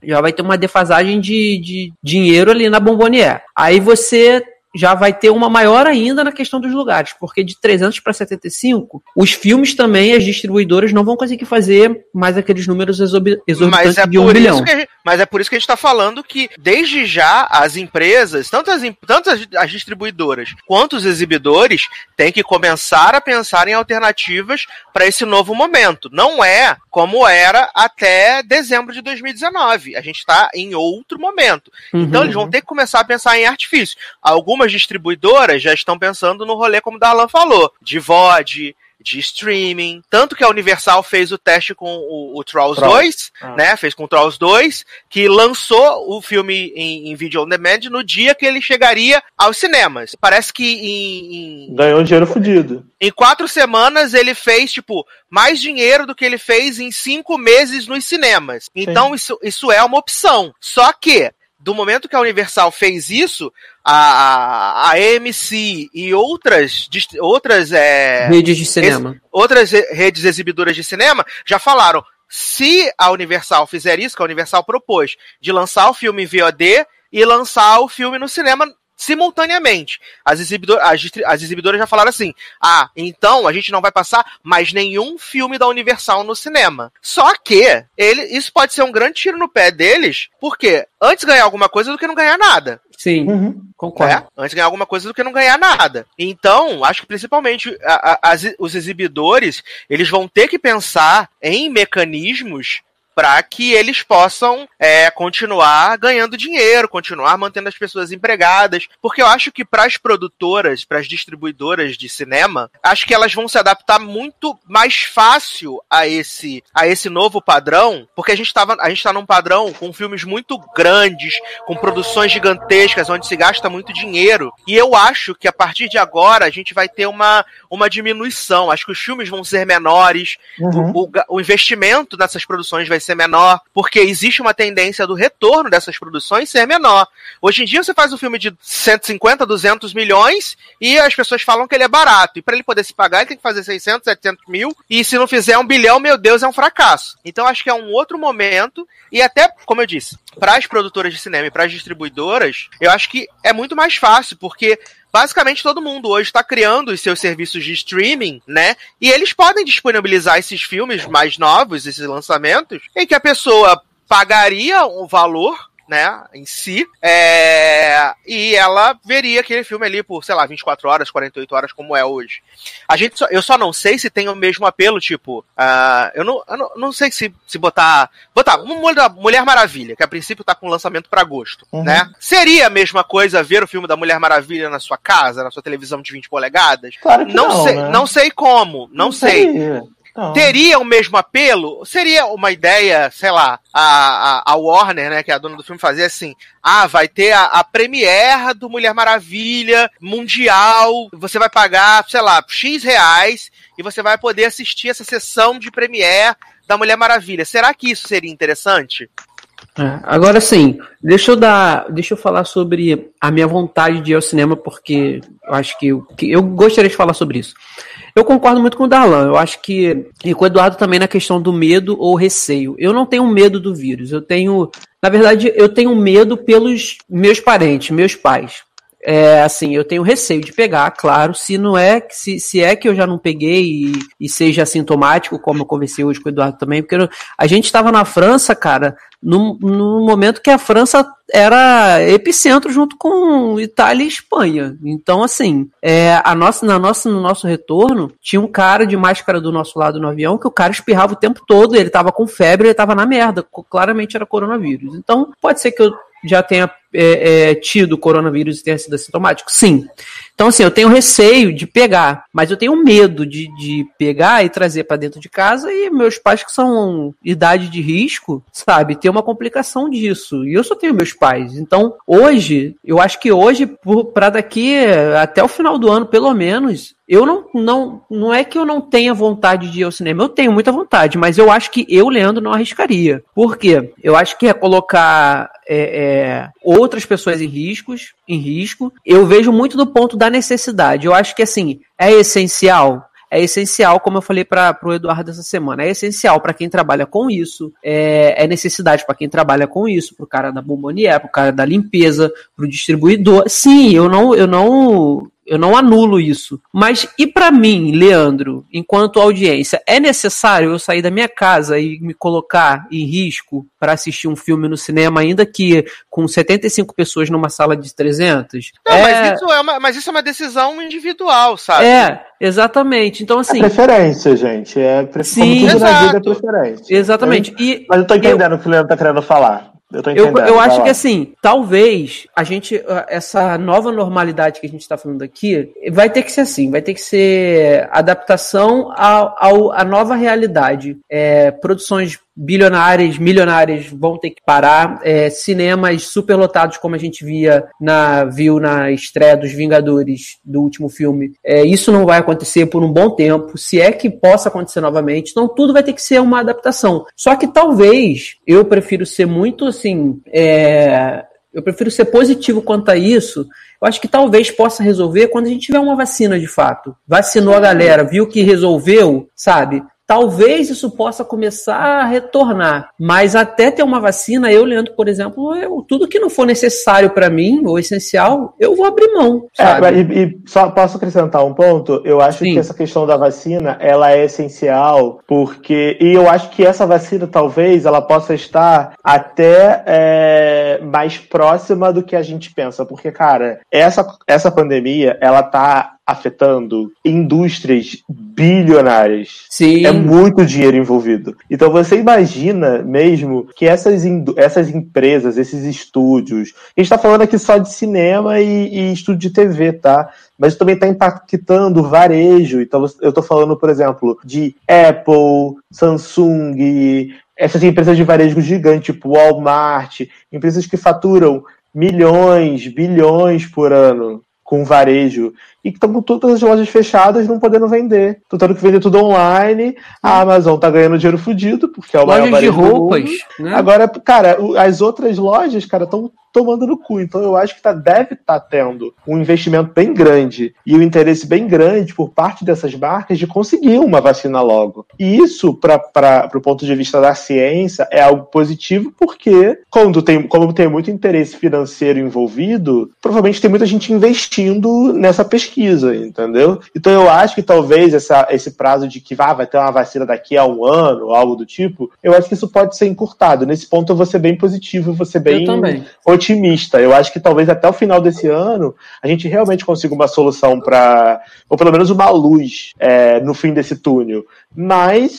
já vai ter uma defasagem de dinheiro ali na Bombonière. Aí você já vai ter uma maior ainda na questão dos lugares, porque de 300 para 75, os filmes também, as distribuidoras não vão conseguir fazer mais aqueles números exorbitantes de 1 bilhão. Mas é por isso que a gente está falando que, desde já, as empresas, tanto as distribuidoras quanto os exibidores, têm que começar a pensar em alternativas para esse novo momento. Não é como era até dezembro de 2019. A gente está em outro momento. Então, eles vão ter que começar a pensar em artifício. Algumas distribuidoras já estão pensando no rolê, como o Darlan falou, de VOD, de streaming, tanto que a Universal fez o teste com o Trolls 2, né, fez com o Trolls 2, que lançou o filme em vídeo on demand no dia que ele chegaria aos cinemas. Parece que ganhou um dinheiro fodido. Em 4 semanas ele fez, tipo, mais dinheiro do que ele fez em 5 meses nos cinemas. Então isso é uma opção. Só que, do momento que a Universal fez isso, a AMC e outras redes de cinema, outras redes exibidoras de cinema já falaram: se a Universal fizer isso, que a Universal propôs, de lançar o filme em VOD e lançar o filme no cinema simultaneamente. As exibidoras já falaram assim: então a gente não vai passar mais nenhum filme da Universal no cinema. Só que isso pode ser um grande tiro no pé deles, porque antes ganhar alguma coisa do que não ganhar nada. Sim, concordo. Antes ganhar alguma coisa do que não ganhar nada. Então, acho que principalmente os exibidores, eles vão ter que pensar em mecanismos para que eles possam continuar ganhando dinheiro, continuar mantendo as pessoas empregadas, porque eu acho que para as produtoras, para as distribuidoras de cinema, acho que elas vão se adaptar muito mais fácil a esse novo padrão, porque a gente tá num padrão com filmes muito grandes, com produções gigantescas, onde se gasta muito dinheiro, e eu acho que a partir de agora a gente vai ter uma diminuição. Acho que os filmes vão ser menores, o investimento nessas produções vai ser menor, porque existe uma tendência do retorno dessas produções ser menor. Hoje em dia você faz um filme de 150, 200 milhões e as pessoas falam que ele é barato, e para ele poder se pagar ele tem que fazer 600, 700 mil, e se não fizer 1 bilhão, meu Deus, é um fracasso. Então acho que é um outro momento, e até, como eu disse, para as produtoras de cinema e para as distribuidoras, eu acho que é muito mais fácil, porque basicamente todo mundo hoje está criando os seus serviços de streaming, né? E eles podem disponibilizar esses filmes mais novos, esses lançamentos, em que a pessoa pagaria um valor, né, em si, e ela veria aquele filme ali por, sei lá, 24 horas, 48 horas, como é hoje. Eu só não sei se tem o mesmo apelo, tipo, eu não sei se botar uma Mulher Maravilha, que a princípio tá com lançamento para agosto, né? Seria a mesma coisa ver o filme da Mulher Maravilha na sua casa, na sua televisão de 20 polegadas? Claro que não, sei, né? Não sei como, não sei. Não. Teria o mesmo apelo? Seria uma ideia, sei lá, a Warner, né, que é a dona do filme, fazer assim: vai ter a premiere do Mulher Maravilha mundial, você vai pagar, sei lá, X reais, e você vai poder assistir essa sessão de premiere da Mulher Maravilha. Será que isso seria interessante? Agora sim, deixa eu falar sobre a minha vontade de ir ao cinema, porque eu acho que eu gostaria de falar sobre isso. Eu concordo muito com o Darlan, eu acho que, e com o Eduardo também, na questão do medo ou receio. Eu não tenho medo do vírus, na verdade, eu tenho medo pelos meus parentes, meus pais. Assim, eu tenho receio de pegar, claro, se é que eu já não peguei e seja assintomático, como eu conversei hoje com o Eduardo também, porque a gente estava na França, cara, no momento que a França era epicentro junto com Itália e Espanha. Então, assim, no nosso retorno, tinha um cara de máscara do nosso lado no avião, que o cara espirrava o tempo todo, ele tava com febre, ele tava na merda, claramente era coronavírus. Então, pode ser que eu já tenha tido coronavírus e tenha sido assintomático? Sim. Então, assim, eu tenho receio de pegar, mas eu tenho medo de pegar e trazer para dentro de casa, e meus pais, que são idade de risco, sabe, ter uma complicação disso. E eu só tenho meus pais. Então, hoje, eu acho que hoje, para daqui até o final do ano, pelo menos, eu não é que eu não tenha vontade de ir ao cinema, eu tenho muita vontade, mas eu acho que eu, Leandro, não arriscaria. Por quê? Eu acho que é colocar outras pessoas em risco. Eu vejo muito do ponto da necessidade. Eu acho que, assim, é essencial. é essencial, como eu falei para o Eduardo essa semana, é essencial para quem trabalha com isso, é necessidade para quem trabalha com isso, pro cara da bombonier, pro cara da limpeza, pro distribuidor. Sim, eu não anulo isso. Mas e para mim, Leandro, enquanto audiência, é necessário eu sair da minha casa e me colocar em risco para assistir um filme no cinema, ainda que com 75 pessoas numa sala de 300? Não, mas isso é uma decisão individual, sabe? Exatamente. Então, assim... É preferência, gente. Sim, como tudo na vida é preferência. Exatamente. Mas eu tô entendendo o que o Leandro tá querendo falar. Eu acho que assim, talvez essa nova normalidade que a gente está falando aqui, vai ter que ser assim, vai ter que ser adaptação à nova realidade. Produções bilionárias, milionárias vão ter que parar, cinemas superlotados como a gente viu na estreia dos Vingadores do último filme, isso não vai acontecer por um bom tempo, se é que possa acontecer novamente, então tudo vai ter que ser uma adaptação. Só que talvez, eu prefiro ser muito assim, eu prefiro ser positivo quanto a isso. Eu acho que talvez possa resolver quando a gente tiver uma vacina de fato. Vacinou a galera, viu que resolveu, sabe? Talvez isso possa começar a retornar, mas até ter uma vacina, Leandro, por exemplo, tudo que não for necessário para mim, ou essencial, eu vou abrir mão, sabe? E só posso acrescentar um ponto? Eu acho que essa questão da vacina, ela é essencial, e eu acho que essa vacina, talvez, ela possa estar até mais próxima do que a gente pensa, porque, cara, essa pandemia, ela tá afetando indústrias bilionárias. Sim. É muito dinheiro envolvido. Então você imagina mesmo que essas empresas, esses estúdios, a gente tá falando aqui só de cinema e estúdio de TV, tá? Mas também está impactando o varejo. Então eu estou falando, por exemplo, de Apple, Samsung, essas empresas de varejo gigante, tipo Walmart, empresas que faturam milhões, bilhões por ano com varejo, e que estão com todas as lojas fechadas, não podendo vender. Estão tendo que vender tudo online, a Amazon tá ganhando dinheiro fudido, porque é o maior varejo de roupas, né? Agora, cara, as outras lojas, cara, estão tomando no cu. Então eu acho que deve estar tendo um investimento bem grande e um interesse bem grande por parte dessas marcas de conseguir uma vacina logo. E isso, para o ponto de vista da ciência, é algo positivo, porque como tem muito interesse financeiro envolvido, provavelmente tem muita gente investindo nessa pesquisa, entendeu? Então eu acho que talvez esse prazo de que vai ter uma vacina daqui a um ano, algo do tipo, eu acho que isso pode ser encurtado. Nesse ponto eu vou ser bem positivo, vou ser bem otimista. Eu acho que talvez até o final desse ano a gente realmente consiga uma solução ou pelo menos uma luz no fim desse túnel. Mas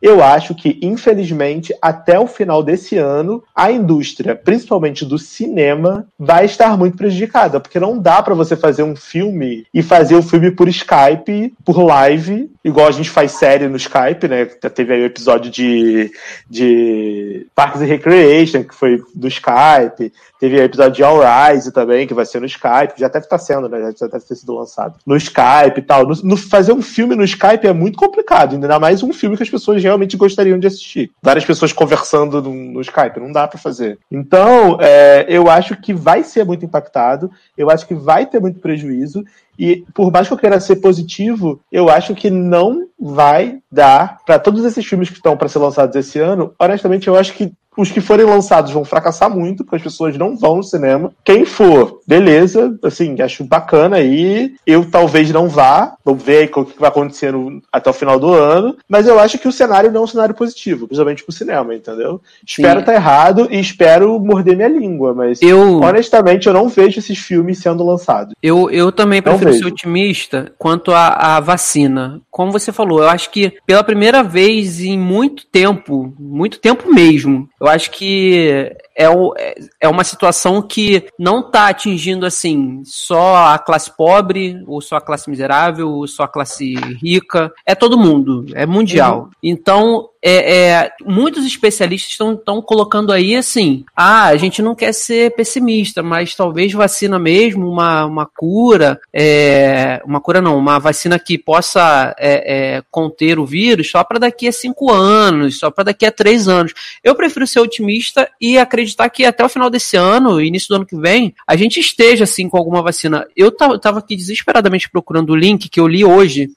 eu acho que, infelizmente, até o final desse ano, a indústria, principalmente do cinema, vai estar muito prejudicada, porque não dá pra você fazer um filme e fazer o filme por Skype, por live, igual a gente faz série no Skype, né? Teve aí o episódio de Parks and Recreation, que foi do Skype. Teve o episódio de All Rise também, que vai ser no Skype, já deve estar sendo, né? Já deve ter sido lançado no Skype e tal. Fazer um filme no Skype é muito complicado, ainda mais um filme que as pessoas realmente gostariam de assistir. Várias pessoas conversando no Skype, não dá pra fazer. Então, eu acho que vai ser muito impactado, eu acho que vai ter muito prejuízo, e por mais que eu queira ser positivo, eu acho que não vai dar para todos esses filmes que estão para ser lançados esse ano. Honestamente, eu acho que os que forem lançados vão fracassar muito, porque as pessoas não vão no cinema. Quem for, beleza, assim, acho bacana aí. Eu talvez não vá, vamos ver aí o que vai acontecer até o final do ano, mas eu acho que o cenário não é um cenário positivo, principalmente pro cinema, entendeu? Espero estar errado e espero morder minha língua, mas honestamente eu não vejo esses filmes sendo lançados. Eu também prefiro ser otimista quanto à vacina. Como você falou, eu acho que pela primeira vez em muito tempo mesmo, eu acho que é uma situação que não está atingindo assim só a classe pobre, ou só a classe miserável, ou só a classe rica. É todo mundo, é mundial. Então, muitos especialistas estão colocando aí assim, a gente não quer ser pessimista, mas talvez vacina mesmo, uma cura, uma vacina que possa conter o vírus só para daqui a 5 anos, só para daqui a 3 anos. Eu prefiro ser otimista e acreditar que até o final desse ano, início do ano que vem, a gente esteja assim com alguma vacina. Eu tava aqui desesperadamente procurando o link que eu li hoje,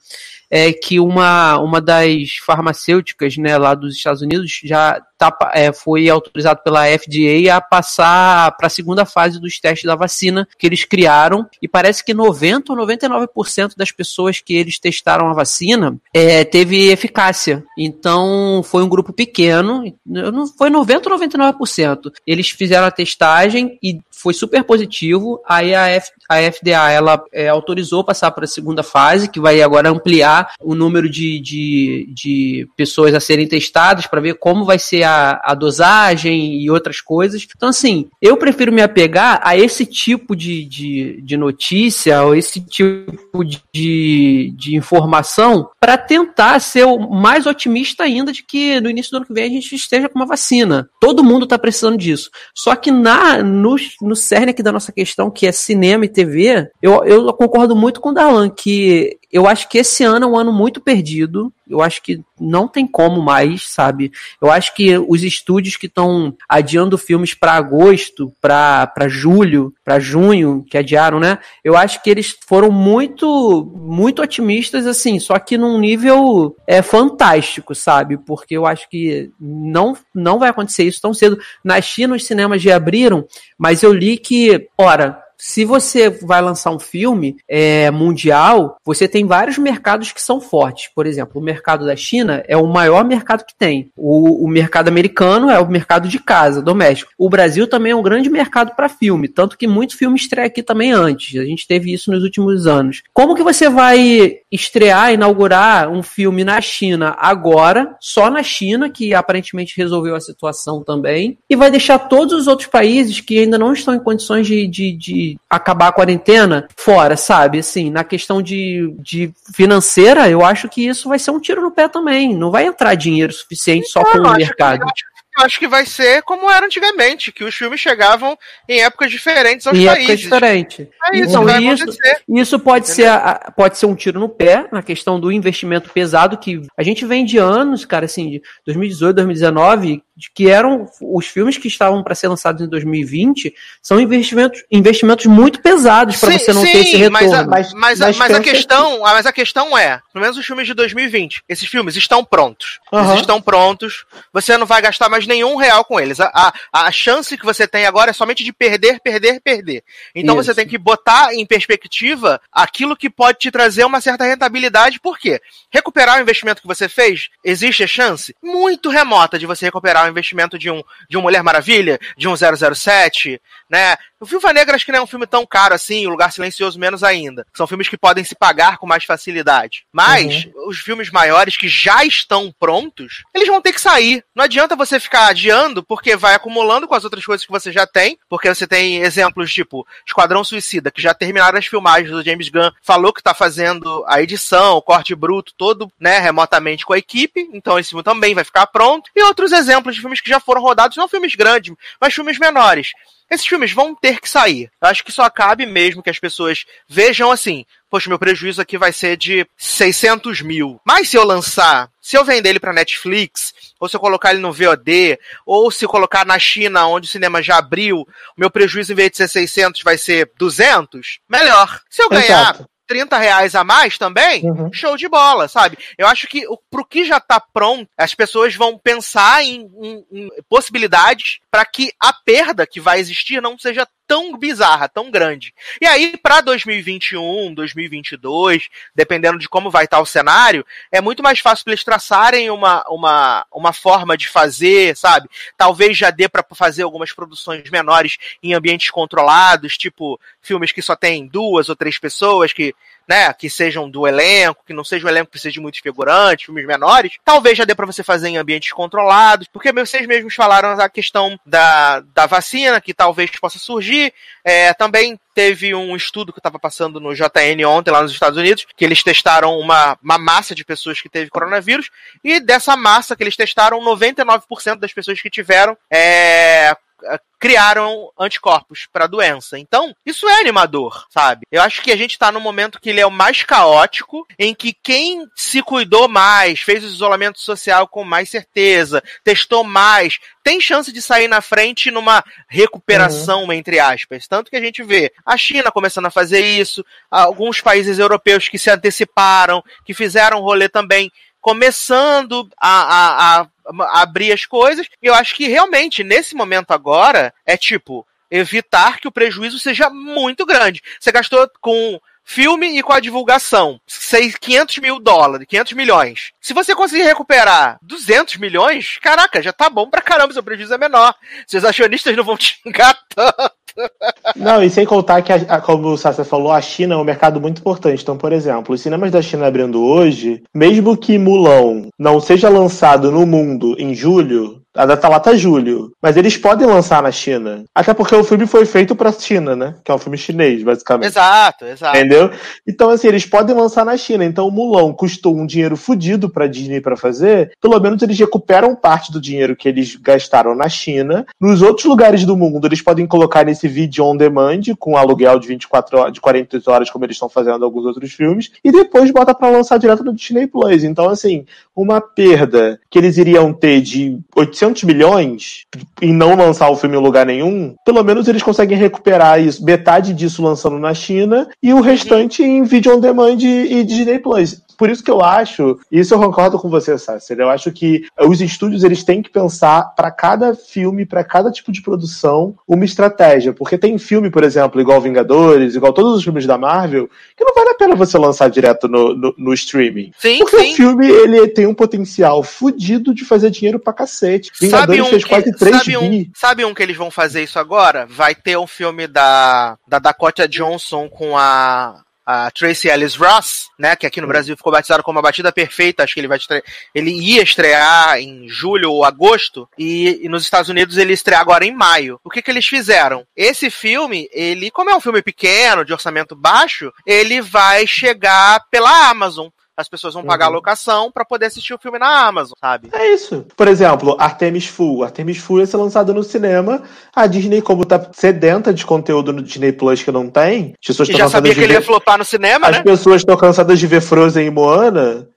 é que uma das farmacêuticas, né, lá dos Estados Unidos já foi autorizado pela FDA a passar para a segunda fase dos testes da vacina que eles criaram, e parece que 90 ou 99% das pessoas que eles testaram a vacina teve eficácia. Então foi um grupo pequeno, não foi 90 ou 99%. Eles fizeram a testagem e foi super positivo. Aí a FDA ela autorizou passar para a segunda fase, que vai agora ampliar o número de pessoas a serem testadas para ver como vai ser a dosagem e outras coisas. Então, assim, eu prefiro me apegar a esse tipo de notícia, ou esse tipo de informação, para tentar ser o mais otimista ainda de que no início do ano que vem a gente esteja com uma vacina. Todo mundo está precisando disso. Só que no cerne aqui da nossa questão, que é cinema e TV, eu concordo muito com o Darlan, que eu acho que esse ano é um ano muito perdido. Eu acho que não tem como mais, sabe? Eu acho que os estúdios que estão adiando filmes para agosto, para julho, para junho, que adiaram, né? Eu acho que eles foram muito, muito otimistas, assim, só que num nível fantástico, sabe? Porque eu acho que não vai acontecer isso tão cedo. Na China, os cinemas já abriram, mas eu li que, se você vai lançar um filme mundial, você tem vários mercados que são fortes. Por exemplo, o mercado da China é o maior mercado que tem. O mercado americano é o mercado de casa, doméstico. O Brasil também é um grande mercado para filme, tanto que muito filme estreia aqui também antes. A gente teve isso nos últimos anos. Como que você vai inaugurar um filme na China agora, só na China, que aparentemente resolveu a situação também, e vai deixar todos os outros países que ainda não estão em condições de acabar a quarentena fora, sabe? Assim, na questão de financeira, eu acho que isso vai ser um tiro no pé também. Não vai entrar dinheiro suficiente só com o mercado. Eu acho que vai ser como era antigamente, que os filmes chegavam em épocas diferentes aos países. Épocas diferentes. Isso pode ser um tiro no pé, na questão do investimento pesado, que a gente vem de anos, cara, assim, de 2018, 2019, que eram os filmes que estavam para ser lançados em 2020, são investimentos muito pesados para você não ter esse retorno. Mas a questão é, pelo menos os filmes de 2020, esses filmes estão prontos. Eles estão prontos, você não vai gastar mais nenhum real com eles. A chance que você tem agora é somente de perder. Então você tem que botar em perspectiva aquilo que pode te trazer uma certa rentabilidade. Por quê? Recuperar o investimento que você fez, existe a chance muito remota de você recuperar o investimento de um Mulher Maravilha, de um 007, né? O Viúva Negra acho que não é um filme tão caro assim, O Lugar Silencioso menos ainda. São filmes que podem se pagar com mais facilidade. Mas os filmes maiores que já estão prontos, eles vão ter que sair. Não adianta você ficar adiando, porque vai acumulando com as outras coisas que você já tem, porque você tem exemplos tipo Esquadrão Suicida, que já terminaram as filmagens do James Gunn, falou que tá fazendo a edição, o corte bruto todo, né, remotamente com a equipe, então esse filme também vai ficar pronto. E outros exemplos de filmes que já foram rodados, não filmes grandes, mas filmes menores. Esses filmes vão ter que sair. Eu acho que só cabe mesmo que as pessoas vejam assim, poxa, meu prejuízo aqui vai ser de 600 mil. Mas se eu vender ele pra Netflix, ou se eu colocar ele no VOD, ou se eu colocar na China, onde o cinema já abriu, o meu prejuízo, em vez de ser 600, vai ser 200, melhor. Se eu ganhar R$30 a mais também, show de bola, sabe? Eu acho que pro que já tá pronto, as pessoas vão pensar em possibilidades para que a perda que vai existir não seja tão bizarra, tão grande. E aí, para 2021, 2022, dependendo de como vai estar o cenário, é muito mais fácil eles traçarem uma forma de fazer, sabe? Talvez já dê para fazer algumas produções menores em ambientes controlados, tipo filmes que só tem 2 ou 3 pessoas, que sejam do elenco, que não seja um elenco que precise de muitos figurantes, filmes menores. Talvez já dê para você fazer em ambientes controlados, porque vocês mesmos falaram a questão da vacina, que talvez possa surgir. Também teve um estudo que estava passando no JN ontem, lá nos Estados Unidos, que eles testaram uma massa de pessoas que teve coronavírus, e dessa massa que eles testaram, 99% das pessoas que tiveram criaram anticorpos para a doença. Então, isso é animador, sabe? Eu acho que a gente tá num momento que ele é o mais caótico, em que quem se cuidou mais, fez o isolamento social com mais certeza, testou mais, tem chance de sair na frente numa recuperação, entre aspas. Tanto que a gente vê a China começando a fazer isso, alguns países europeus que se anteciparam, que fizeram rolê também, começando a abrir as coisas. Eu acho que realmente, nesse momento agora, é tipo, evitar que o prejuízo seja muito grande. Você gastou com filme e com a divulgação $500 mil, 500 milhões. Se você conseguir recuperar 200 milhões, caraca, já tá bom pra caramba, seu prejuízo é menor. Seus acionistas não vão te xingar tanto. Não, e sem contar que, como o Sasha falou, a China é um mercado muito importante. Então, por exemplo, os cinemas da China abrindo hoje, mesmo que Mulan não seja lançado no mundo em julho, a data lá tá julho, mas eles podem lançar na China. Até porque o filme foi feito pra China, né? Que é um filme chinês, basicamente. Exato. Entendeu? Então, assim, eles podem lançar na China. Então, o Mulan custou um dinheiro fodido pra Disney pra fazer. Pelo menos eles recuperam parte do dinheiro que eles gastaram na China. Nos outros lugares do mundo, eles podem colocar nesse vídeo on demand, com aluguel de 24 horas, de 48 horas, como eles estão fazendo alguns outros filmes, e depois bota pra lançar direto no Disney Plus. Então, assim, uma perda que eles iriam ter de 800 milhões em não lançar o filme em lugar nenhum, pelo menos eles conseguem recuperar isso, metade disso lançando na China e o restante em vídeo on demand e Disney Plus. Por isso que eu acho, e isso eu concordo com você, Sassi, eu acho que os estúdios eles têm que pensar para cada filme, para cada tipo de produção, uma estratégia. Porque tem filme, por exemplo, igual Vingadores, igual todos os filmes da Marvel, que não vale a pena você lançar direto no streaming. Porque o filme ele tem um potencial fudido de fazer dinheiro pra cacete. Vingadores fez quase 3 bi. Sabe um que eles vão fazer isso agora? Vai ter um filme da Dakota Johnson com a Tracee Ellis Ross, né, que aqui no Brasil ficou batizado como A Batida Perfeita. Acho que ele ia estrear em julho ou agosto, e nos Estados Unidos ele ia estrear agora em maio. O que eles fizeram? Esse filme, ele, como é um filme pequeno, de orçamento baixo, ele vai chegar pela Amazon. As pessoas vão pagar a locação pra poder assistir o filme na Amazon, sabe? É isso. Por exemplo, Artemis Fowl. Artemis Fowl ia ser lançado no cinema. A Disney, como tá sedenta de conteúdo no Disney Plus que não tem, as pessoas e já sabia que ele ia flopar no cinema, né? As pessoas estão cansadas de ver Frozen e Moana.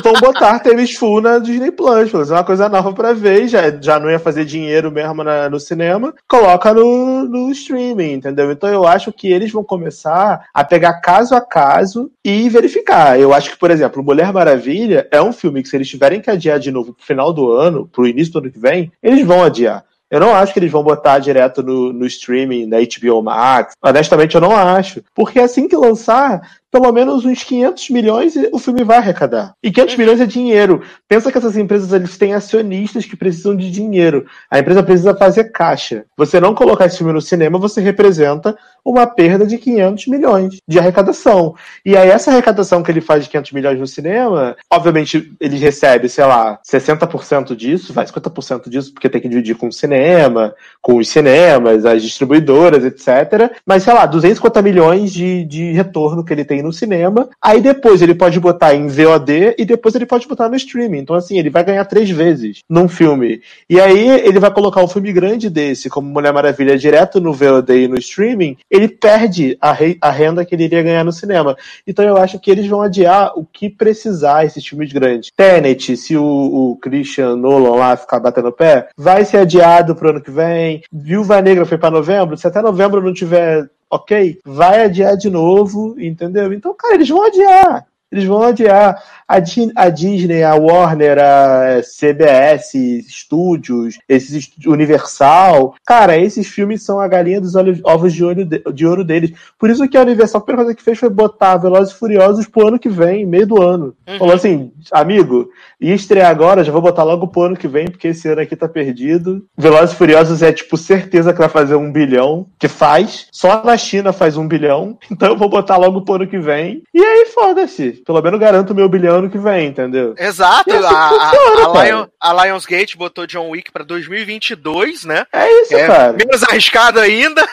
Vão botar Artemis Fowl na Disney Plus. Fazer uma coisa nova pra ver. Já não ia fazer dinheiro mesmo no cinema. Coloca no streaming, entendeu? Então eu acho que eles vão começar a pegar caso a caso e verificar. Eu acho que, por exemplo, Mulher Maravilha é um filme que, se eles tiverem que adiar de novo pro final do ano, pro início do ano que vem, eles vão adiar. Eu não acho que eles vão botar direto no streaming, da HBO Max. Honestamente, eu não acho. Porque assim que lançar, pelo menos uns 500 milhões o filme vai arrecadar. E 500 milhões é dinheiro. Pensa que essas empresas, eles têm acionistas que precisam de dinheiro. A empresa precisa fazer caixa. Você não colocar esse filme no cinema, você representa uma perda de 500 milhões de arrecadação. E aí essa arrecadação que ele faz de 500 milhões no cinema, obviamente ele recebe, sei lá, 60% disso, 50% disso, porque tem que dividir com o cinema, com os cinemas, as distribuidoras, etc. Mas, sei lá, 250 milhões de retorno que ele tem no cinema. Aí depois ele pode botar em VOD e depois ele pode botar no streaming. Então, assim, ele vai ganhar 3 vezes num filme. E aí ele vai colocar um filme grande desse, como Mulher Maravilha, direto no VOD e no streaming, ele perde a renda que ele iria ganhar no cinema. Então eu acho que eles vão adiar o que precisar, esses filmes grandes. Tenet, se o Christian Nolan lá ficar batendo o pé, vai ser adiado pro ano que vem. Viúva Negra foi pra novembro, se até novembro não tiver ok, vai adiar de novo, entendeu? Então, cara, eles vão adiar. Eles vão adiar. A Disney, a Warner, a CBS, Studios, Universal. Cara, esses filmes são a galinha dos ovos de ouro deles. Por isso que a Universal, a primeira coisa que fez foi botar Velozes e Furiosos pro ano que vem, meio do ano. Falou assim, amigo, ia estrear agora, já vou botar logo pro ano que vem, porque esse ano aqui tá perdido. Velozes e Furiosos é, tipo, certeza que vai fazer 1 bilhão, que faz. Só na China faz 1 bilhão. Então eu vou botar logo pro ano que vem. E aí, foda-se. Pelo menos garanto o meu bilhão ano que vem, entendeu? Exato. A Lionsgate botou John Wick pra 2022, né? É isso, cara. Menos arriscado ainda.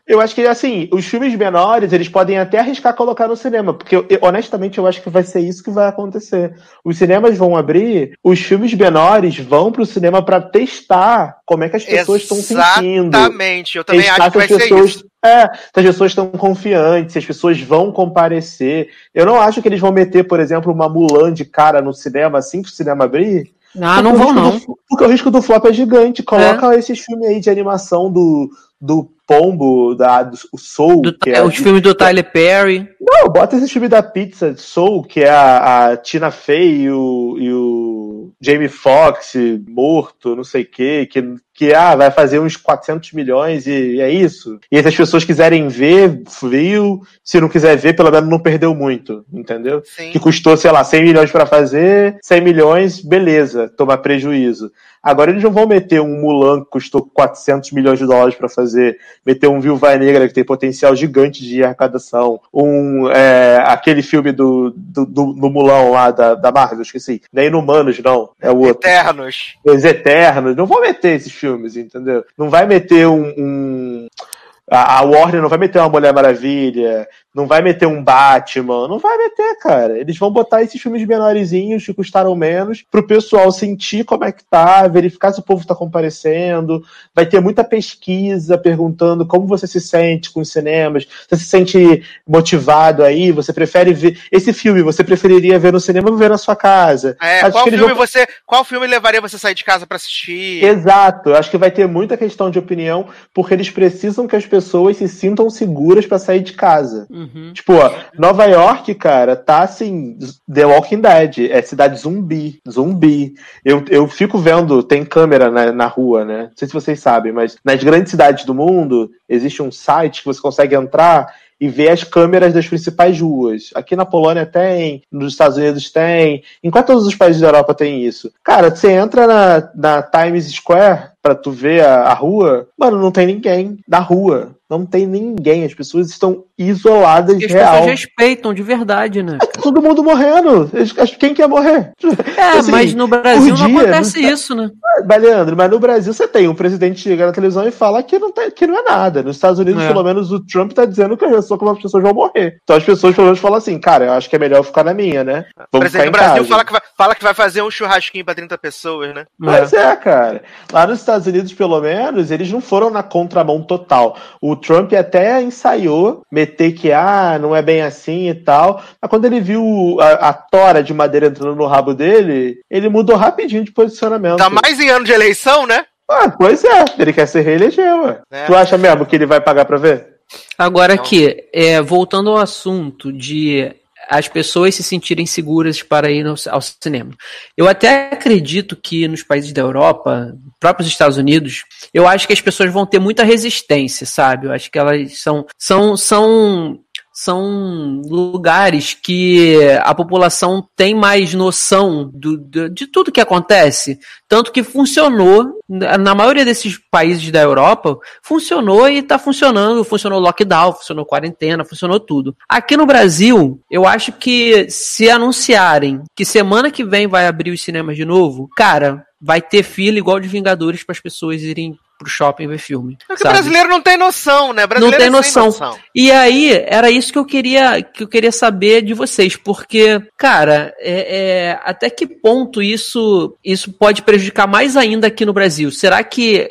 Eu acho que, assim, os filmes menores, eles podem até arriscar colocar no cinema, porque, honestamente, eu acho que vai ser isso que vai acontecer. Os cinemas vão abrir, os filmes menores vão pro cinema pra testar como é que as pessoas estão sentindo. Exatamente, eu também acho que vai ser isso. Se as pessoas estão confiantes, se as pessoas vão comparecer. Eu não acho que eles vão meter, por exemplo, uma Mulan de cara no cinema assim que o cinema abrir. Não vão não. Porque o risco do flop é gigante. Coloca esses filmes aí de animação do Pombo, o Soul. Os filmes do Tyler Perry. Não, bota esse filme da pizza, Soul, que é a Tina Fey e o Jamie Foxx morto, não sei o quê, que vai fazer uns 400 milhões e é isso. E se as pessoas quiserem ver, viu. Se não quiser ver, pelo menos não perdeu muito, entendeu? Sim. Que custou, sei lá, 100 milhões pra fazer, 100 milhões, beleza, tomar prejuízo. Agora eles não vão meter um Mulan que custou 400 milhões de dólares pra fazer, meter um Viúva Negra que tem potencial gigante de arrecadação, aquele filme do Mulan lá da Marvel, esqueci. Nem Inumanos, não, é o outro. Eternos. Os Eternos, não vão meter esses filmes, entendeu? Não vai meter a Warner não vai meter uma Mulher Maravilha, não vai meter um Batman, não vai meter, cara. Eles vão botar esses filmes menorzinhos que custaram menos pro pessoal sentir como é que tá, verificar se o povo tá comparecendo. Vai ter muita pesquisa perguntando como você se sente com os cinemas, você se sente motivado aí, você prefere ver esse filme, você preferiria ver no cinema ou ver na sua casa? Qual filme levaria você a sair de casa pra assistir? Exato, eu acho que vai ter muita questão de opinião, porque eles precisam que as pessoas se sintam seguras pra sair de casa. Tipo, Nova York, cara, tá assim, The Walking Dead, é cidade zumbi. Eu fico vendo, tem câmera na rua, né? Não sei se vocês sabem, mas nas grandes cidades do mundo, existe um site que você consegue entrar e ver as câmeras das principais ruas. Aqui na Polônia tem, nos Estados Unidos tem, em quase todos os países da Europa tem isso. Cara, você entra na Times Square pra tu ver a rua, mano, não tem ninguém na rua. Não tem ninguém, as pessoas estão isoladas, e as real. pessoas respeitam de verdade, né? Todo mundo morrendo. Quem quer morrer? Assim, mas no Brasil não acontece isso, né? Leandro, mas no Brasil você tem um presidente que chega na televisão e fala que não é nada. Nos Estados Unidos, pelo menos, o Trump tá dizendo que as pessoas vão morrer. Então as pessoas, pelo menos, falam assim, cara, eu acho que é melhor ficar na minha, né? O presidente do Brasil fala que vai fazer um churrasquinho pra 30 pessoas, né? Mas cara. Lá nos Estados Unidos, pelo menos, eles não foram na contramão total. O Trump até ensaiou meter que, não é bem assim e tal. Mas quando ele viu a tora de madeira entrando no rabo dele, ele mudou rapidinho de posicionamento. Tá mais em ano de eleição, né? Pois é. Ele quer se reeleger, ué. Tu acha mesmo que ele vai pagar pra ver? Agora aqui, voltando ao assunto de as pessoas se sentirem seguras para ir ao cinema. Eu até acredito que nos países da Europa, próprios Estados Unidos, eu acho que as pessoas vão ter muita resistência, sabe? Eu acho que elas são lugares que a população tem mais noção de tudo que acontece, tanto que funcionou, na maioria desses países da Europa, funcionou e está funcionando, funcionou lockdown, funcionou quarentena, funcionou tudo. Aqui no Brasil, eu acho que se anunciarem que semana que vem vai abrir os cinemas de novo, cara, vai ter fila igual de Vingadores para as pessoas irem pro shopping ver filme. Porque o brasileiro não tem noção, né? Brasileiro não tem noção. E aí, era isso que eu queria saber de vocês, porque, cara, até que ponto isso pode prejudicar mais ainda aqui no Brasil? Será que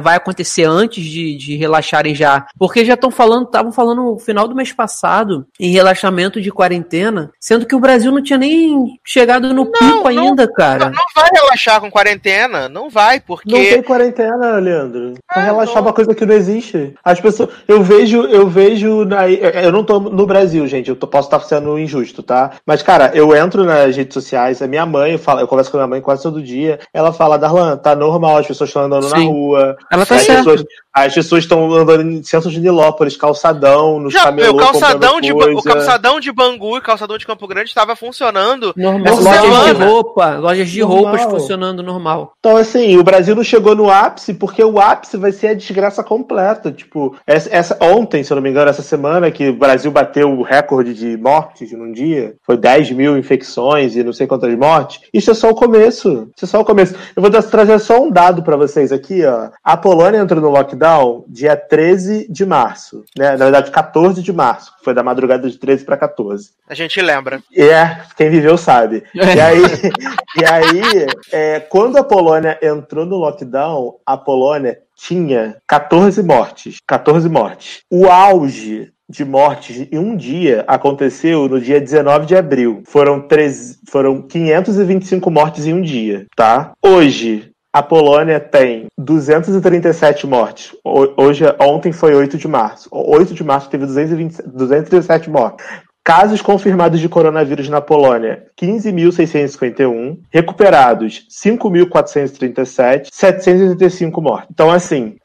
vai acontecer antes de relaxarem já? Porque já estavam falando no final do mês passado em relaxamento de quarentena, sendo que o Brasil não tinha nem chegado no pico ainda, cara. Não vai relaxar com quarentena, não vai, porque... Não tem quarentena, Leandro. Pra relaxar uma coisa que não existe. As pessoas... Eu vejo eu não tô no Brasil, gente, posso estar sendo injusto, tá? Mas, cara, eu entro nas redes sociais, a minha mãe, eu converso com a minha mãe quase todo dia, ela fala, Darlan, tá normal, as pessoas estão andando na rua. Ela tá certa. As pessoas estão andando em centros de Nilópolis, calçadão, nos camelôs, o calçadão de Bangu e calçadão de Campo Grande estava funcionando. Normal. Lojas de roupas funcionando normal. Então, assim, o Brasil não chegou no ápice, porque o ápice vai ser a desgraça completa. Tipo, ontem, se eu não me engano, essa semana, que o Brasil bateu o recorde de mortes num dia, foi 10 mil infecções e não sei quantas mortes. Isso é só o começo. Eu vou trazer só um dado pra vocês aqui, ó. A Polônia entrou no lockdown lockdown dia 13 de março, né? Na verdade, 14 de março. Foi da madrugada de 13 para 14. A gente lembra. Quem viveu sabe. E aí, quando a Polônia entrou no lockdown, a Polônia tinha 14 mortes. 14 mortes. O auge de mortes em um dia aconteceu no dia 19 de abril. Foram 525 mortes em um dia, tá? Hoje, a Polônia tem 237 mortes. Ontem foi 8 de março. 8 de março teve 237 mortes. Casos confirmados de coronavírus na Polônia, 15.651. Recuperados, 5.437. 785 mortes. Então, assim,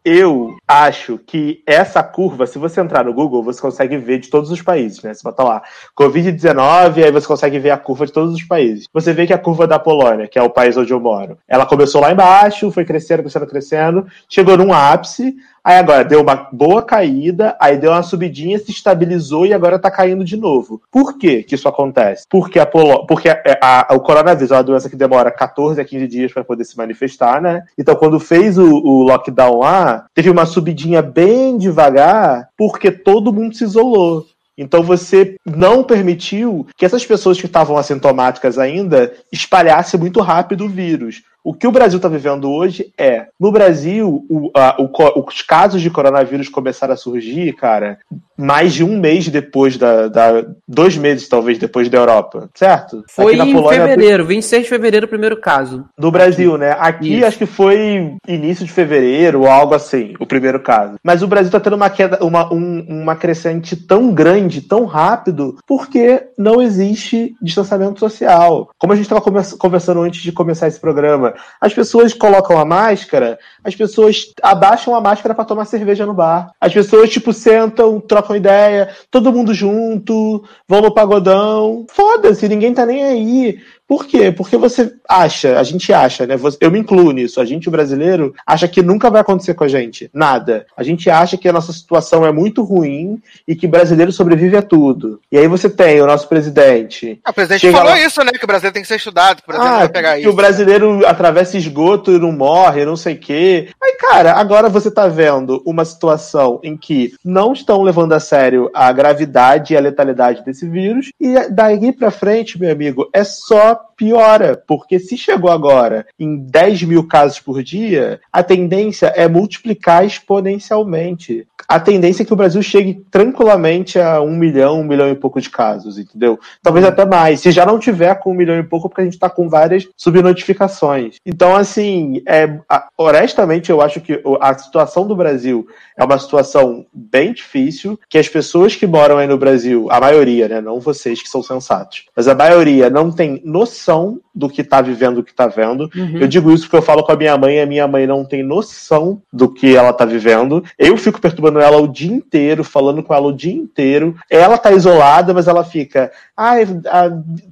eu acho que essa curva, se você entrar no Google, você consegue ver de todos os países, né? Você bota lá, Covid-19, aí você consegue ver a curva de todos os países. Você vê que a curva da Polônia, que é o país onde eu moro, ela começou lá embaixo, foi crescendo, chegou num ápice, aí agora deu uma boa caída, aí deu uma subidinha, se estabilizou e agora tá caindo de novo. Por que isso acontece? Porque o coronavírus é uma doença que demora 14 a 15 dias para poder se manifestar, né? Então, quando fez o lockdown lá, teve uma subidinha bem devagar, porque todo mundo se isolou. Então você não permitiu que essas pessoas que estavam assintomáticas ainda espalhassem muito rápido o vírus. O que o Brasil está vivendo hoje no Brasil, os casos de coronavírus começaram a surgir, cara, mais de um mês depois 2 meses, talvez, depois da Europa, certo? Foi na Polônia, fevereiro, 26 de fevereiro, o primeiro caso. Do Brasil, né? Aqui acho que foi início de fevereiro, ou algo assim, o primeiro caso. Mas o Brasil está tendo uma queda, uma crescente tão grande, tão rápido, porque não existe distanciamento social. Como a gente estava conversando antes de começar esse programa, as pessoas colocam a máscara, as pessoas abaixam a máscara para tomar cerveja no bar. As pessoas, sentam, trocam ideia, todo mundo junto, vão no pagodão. Foda-se, ninguém tá nem aí. Por quê? Porque a gente acha, né? Eu me incluo nisso. A gente, o brasileiro, acha que nunca vai acontecer com a gente. Nada. A gente acha que a nossa situação é muito ruim e que brasileiro sobrevive a tudo. E aí você tem o nosso presidente. O presidente falou isso, né? Que o brasileiro tem que ser estudado, que o brasileiro vai pegar isso. Que o brasileiro atravessa esgoto e não morre, não sei o quê. Aí, cara, agora você tá vendo uma situação em que não estão levando a sério a gravidade e a letalidade desse vírus. E daí pra frente, meu amigo, é só piora, porque se chegou agora em 10 mil casos por dia, a tendência é multiplicar exponencialmente. A tendência é que o Brasil chegue tranquilamente a 1 milhão e pouco de casos, entendeu? Talvez até mais. Se já não tiver com 1 milhão e pouco, porque a gente tá com várias subnotificações. Então, assim, honestamente, eu acho que a situação do Brasil é uma situação bem difícil, que as pessoas que moram aí no Brasil, a maioria, né, não vocês que são sensatos, mas a maioria não tem noção do que tá vivendo, do que tá vendo. Eu digo isso porque eu falo com a minha mãe, e a minha mãe não tem noção do que ela tá vivendo. Eu fico perturbando ela o dia inteiro, falando com ela o dia inteiro. Ela tá isolada, mas ela fica, a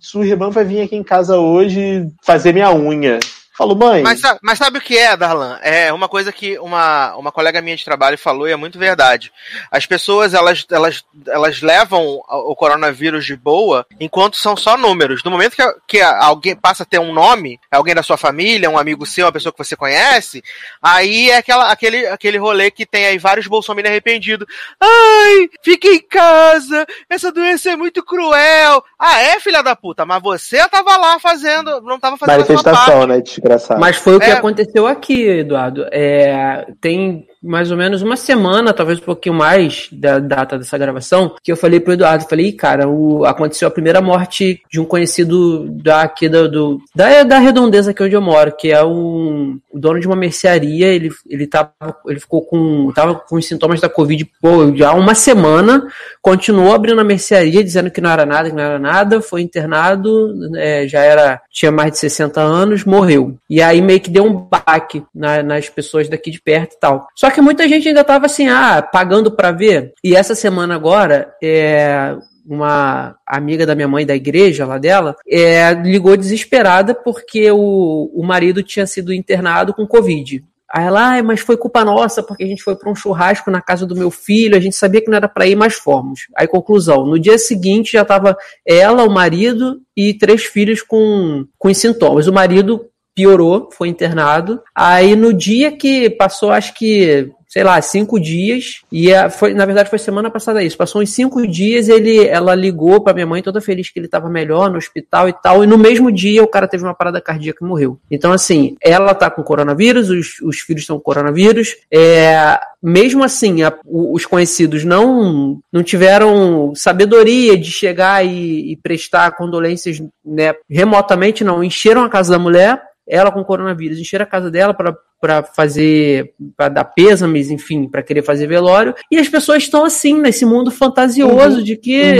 sua irmã vai vir aqui em casa hoje fazer minha unha. Falo, mãe... Mas sabe o que é, Darlan? É uma coisa que uma colega minha de trabalho falou e é muito verdade. As pessoas, elas levam o coronavírus de boa enquanto são só números. No momento que alguém passa a ter um nome, alguém da sua família, um amigo seu, uma pessoa que você conhece, aí é aquele rolê que tem aí vários bolsominions arrependidos. Ai, fique em casa, essa doença é muito cruel. Ah, filha da puta, mas você tava lá não tava fazendo manifestação, né, desgraçado. Mas foi o que aconteceu aqui, Eduardo. Tem mais ou menos uma semana, talvez um pouquinho mais da data dessa gravação, que eu falei pro Eduardo, cara, aconteceu a primeira morte de um conhecido daqui da redondeza aqui onde eu moro, que é o dono de uma mercearia. Ele tava com os sintomas da Covid, já há uma semana, continuou abrindo a mercearia, dizendo que não era nada, foi internado, tinha mais de 60 anos, morreu. E aí meio que deu um baque nas pessoas daqui de perto e tal. Só que muita gente ainda tava assim, pagando pra ver. E essa semana agora, uma amiga da minha mãe da igreja, lá dela, ligou desesperada porque o marido tinha sido internado com Covid. Aí ela, mas foi culpa nossa, porque a gente foi para um churrasco na casa do meu filho, a gente sabia que não era para ir, mas fomos. Aí, conclusão, no dia seguinte já tava ela, o marido e 3 filhos com sintomas. O marido piorou, foi internado. Aí no dia que passou, acho que, sei lá, 5 dias, na verdade foi semana passada isso, passou uns 5 dias, ela ligou pra minha mãe toda feliz que ele tava melhor no hospital e tal, e no mesmo dia o cara teve uma parada cardíaca e morreu. Então assim, ela tá com coronavírus, os filhos estão com coronavírus, mesmo assim, os conhecidos não tiveram sabedoria de chegar e prestar condolências, né, remotamente não, encheram a casa da mulher, ela com coronavírus, encheram a casa dela para dar pêsames, enfim, para querer fazer velório, e as pessoas estão assim, nesse mundo fantasioso de que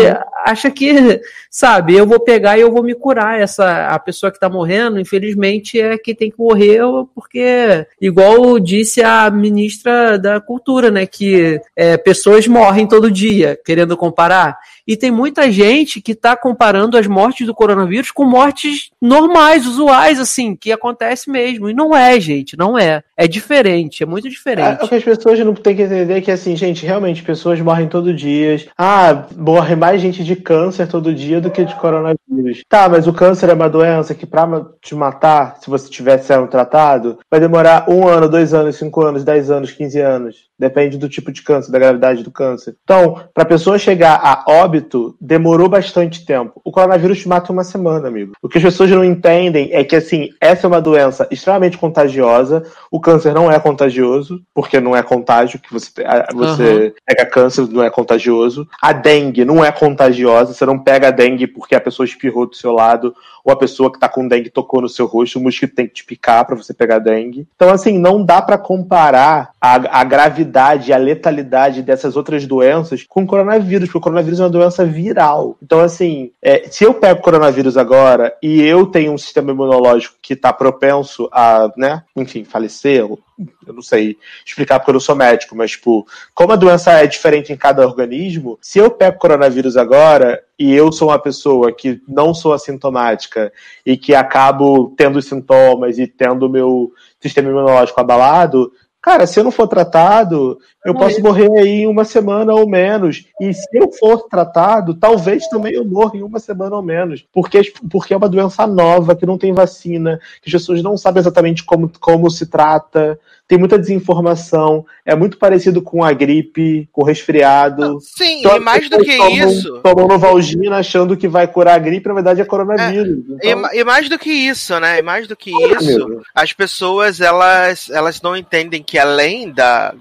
acha que, sabe, eu vou pegar e eu vou me curar, a pessoa que tá morrendo, infelizmente, é que tem que morrer, porque, igual disse a ministra da Cultura, né, que pessoas morrem todo dia, querendo comparar, e tem muita gente que tá comparando as mortes do coronavírus com mortes normais, usuais, assim, que acontece mesmo, e não é, gente, não é. É diferente, é muito diferente. O que as pessoas não têm que entender é que, assim, gente, realmente, pessoas morrem todo dia. Morre mais gente de câncer todo dia do que de coronavírus. Tá, mas o câncer é uma doença que pra te matar, se você tiver sendo tratado, vai demorar 1 ano, 2 anos, 5 anos, 10 anos, 15 anos. Depende do tipo de câncer, da gravidade do câncer. Então, pra pessoa chegar a óbito, demorou bastante tempo. O coronavírus te mata em 1 semana, amigo. O que as pessoas não entendem é que, assim, essa é uma doença extremamente contagiosa. O câncer não é contagioso, porque não é contágio, que você pega câncer, não é contagioso. A dengue não é contagiosa, você não pega a dengue porque a pessoa espirrou do seu lado, ou a pessoa que tá com dengue tocou no seu rosto, o mosquito tem que te picar pra você pegar dengue. Então, assim, não dá pra comparar a gravidade e a letalidade dessas outras doenças com o coronavírus, porque o coronavírus é uma doença viral. Então, assim, se eu pego coronavírus agora e eu tenho um sistema imunológico que tá propenso a, né, enfim, falecer, eu não sei explicar porque eu não sou médico, mas, tipo, como a doença é diferente em cada organismo, se eu pego coronavírus agora e eu sou uma pessoa que não sou assintomática e que acabo tendo sintomas e tendo o meu sistema imunológico abalado, cara, se eu não for tratado, eu posso morrer aí em 1 semana ou menos. E se eu for tratado, talvez também eu morra em 1 semana ou menos. Porque é uma doença nova, que não tem vacina, que as pessoas não sabem exatamente como se trata. Tem muita desinformação. É muito parecido com a gripe, com o resfriado. Sim, e mais do que isso... Tomam Novalgina achando que vai curar a gripe, na verdade é coronavírus. Então... E mais do que isso, né? E mais do que isso, as pessoas, elas não entendem que além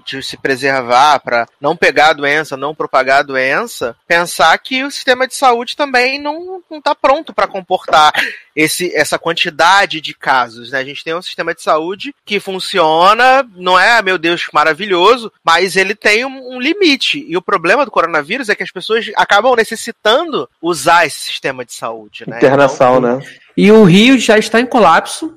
de se preservar para não pegar a doença, não propagar a doença, pensar que o sistema de saúde também não está pronto para comportar essa quantidade de casos, né? A gente tem um sistema de saúde que funciona, não é, meu Deus, maravilhoso, mas ele tem um limite. E o problema do coronavírus é que as pessoas acabam necessitando usar esse sistema de saúde, né? Internação, né? E o Rio já está em colapso.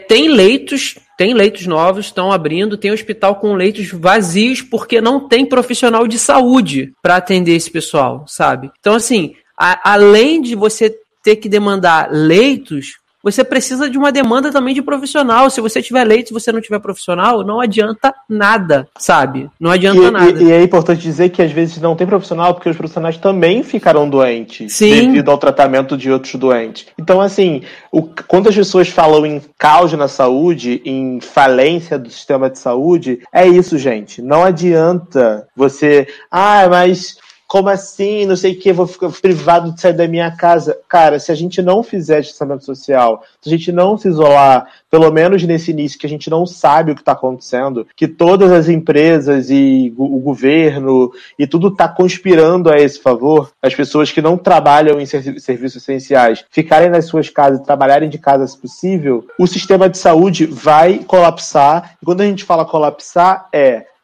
Tem leitos novos, estão abrindo, tem hospital com leitos vazios porque não tem profissional de saúde para atender esse pessoal, sabe? Então, assim, além de você ter que demandar leitos, você precisa de uma demanda também de profissional. Se você tiver leito e você não tiver profissional, não adianta nada, sabe? Não adianta nada. E é importante dizer que às vezes não tem profissional porque os profissionais também ficaram doentes. Sim. Devido ao tratamento de outros doentes. Então, assim, quando as pessoas falam em caos na saúde, em falência do sistema de saúde, é isso, gente. Não adianta você... mas... como assim? Não sei o que, vou ficar privado de sair da minha casa. Cara, se a gente não fizer distanciamento social, se a gente não se isolar, pelo menos nesse início, que a gente não sabe o que está acontecendo, que todas as empresas e o governo e tudo está conspirando a esse favor, as pessoas que não trabalham em serviços essenciais ficarem nas suas casas e trabalharem de casa se possível, o sistema de saúde vai colapsar. E quando a gente fala colapsar,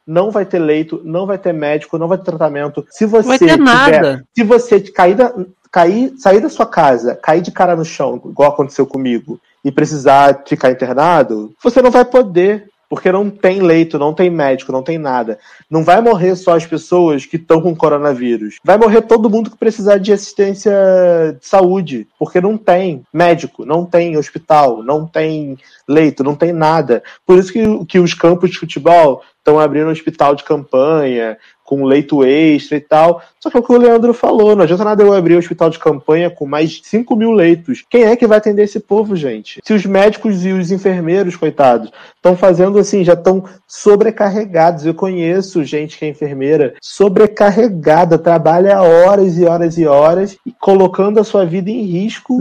não vai ter leito, não vai ter médico, não vai ter tratamento. Se você vai ter nada. Se você sair da sua casa, cair de cara no chão, igual aconteceu comigo, e precisar ficar internado, você não vai poder, porque não tem leito, não tem médico, não tem nada. Não vai morrer só as pessoas que estão com coronavírus. Vai morrer todo mundo que precisar de assistência de saúde, porque não tem médico, não tem hospital, não tem leito, não tem nada. Por isso que os campos de futebol estão abrindo hospital de campanha, com leito extra e tal. Só que é o que o Leandro falou, não adianta nada eu abrir um hospital de campanha com mais de 5 mil leitos. Quem é que vai atender esse povo, gente? Se os médicos e os enfermeiros, coitados, estão fazendo assim, já estão sobrecarregados. Eu conheço gente que é enfermeira sobrecarregada, trabalha horas e horas e horas, e colocando a sua vida em risco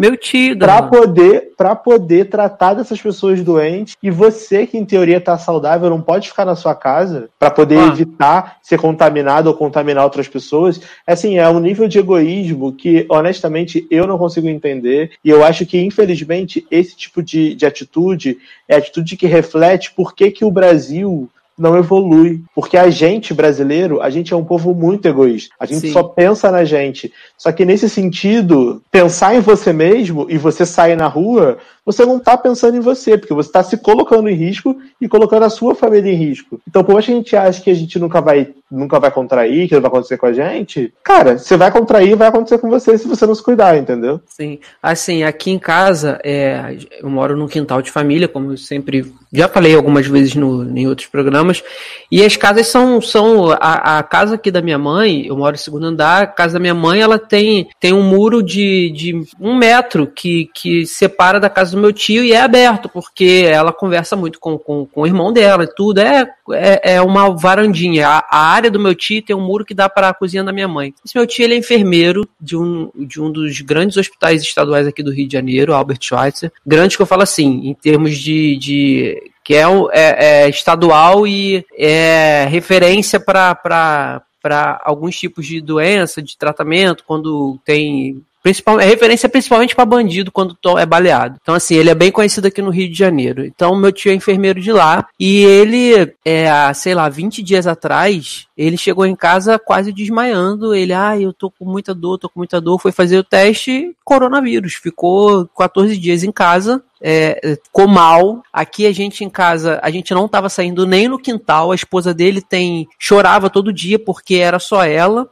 para poder tratar dessas pessoas doentes. E você, que em teoria está saudável, não pode ficar na sua casa para poder evitar ser contaminado ou contaminar outras pessoas. Assim, é um nível de egoísmo que, honestamente, eu não consigo entender. E eu acho que, infelizmente, esse tipo de atitude é a atitude que reflete por que o Brasil não evolui. Porque a gente, brasileiro, a gente é um povo muito egoísta. A gente só pensa na gente. Só que nesse sentido, pensar em você mesmo e você sair na rua, você não está pensando em você, porque você está se colocando em risco e colocando a sua família em risco. Então, por mais que a gente ache que a gente nunca vai contrair, que não vai acontecer com a gente, cara, você vai contrair, vai acontecer com você se você não se cuidar, entendeu? Sim. Assim, aqui em casa, eu moro num quintal de família, como eu sempre já falei algumas vezes em outros programas, e as casas são a casa aqui da minha mãe, eu moro no segundo andar, a casa da minha mãe, ela tem um muro de 1 metro que separa da casa do meu tio e é aberto, porque ela conversa muito com o irmão dela e tudo, é uma varandinha. A área do meu tio tem um muro que dá para a cozinha da minha mãe. Esse meu tio, ele é enfermeiro de um dos grandes hospitais estaduais aqui do Rio de Janeiro, Albert Schweitzer, grande que eu falo assim, em termos de que é estadual e é referência para alguns tipos de doença, de tratamento, quando tem... É referência principalmente para bandido quando é baleado. Então, assim, ele é bem conhecido aqui no Rio de Janeiro. Então, meu tio é enfermeiro de lá. E ele, sei lá, 20 dias atrás, ele chegou em casa quase desmaiando. Ele, eu tô com muita dor. Foi fazer o teste, coronavírus. Ficou 14 dias em casa. Ficou mal. Aqui a gente em casa, a gente não estava saindo nem no quintal. A esposa dele chorava todo dia porque era só ela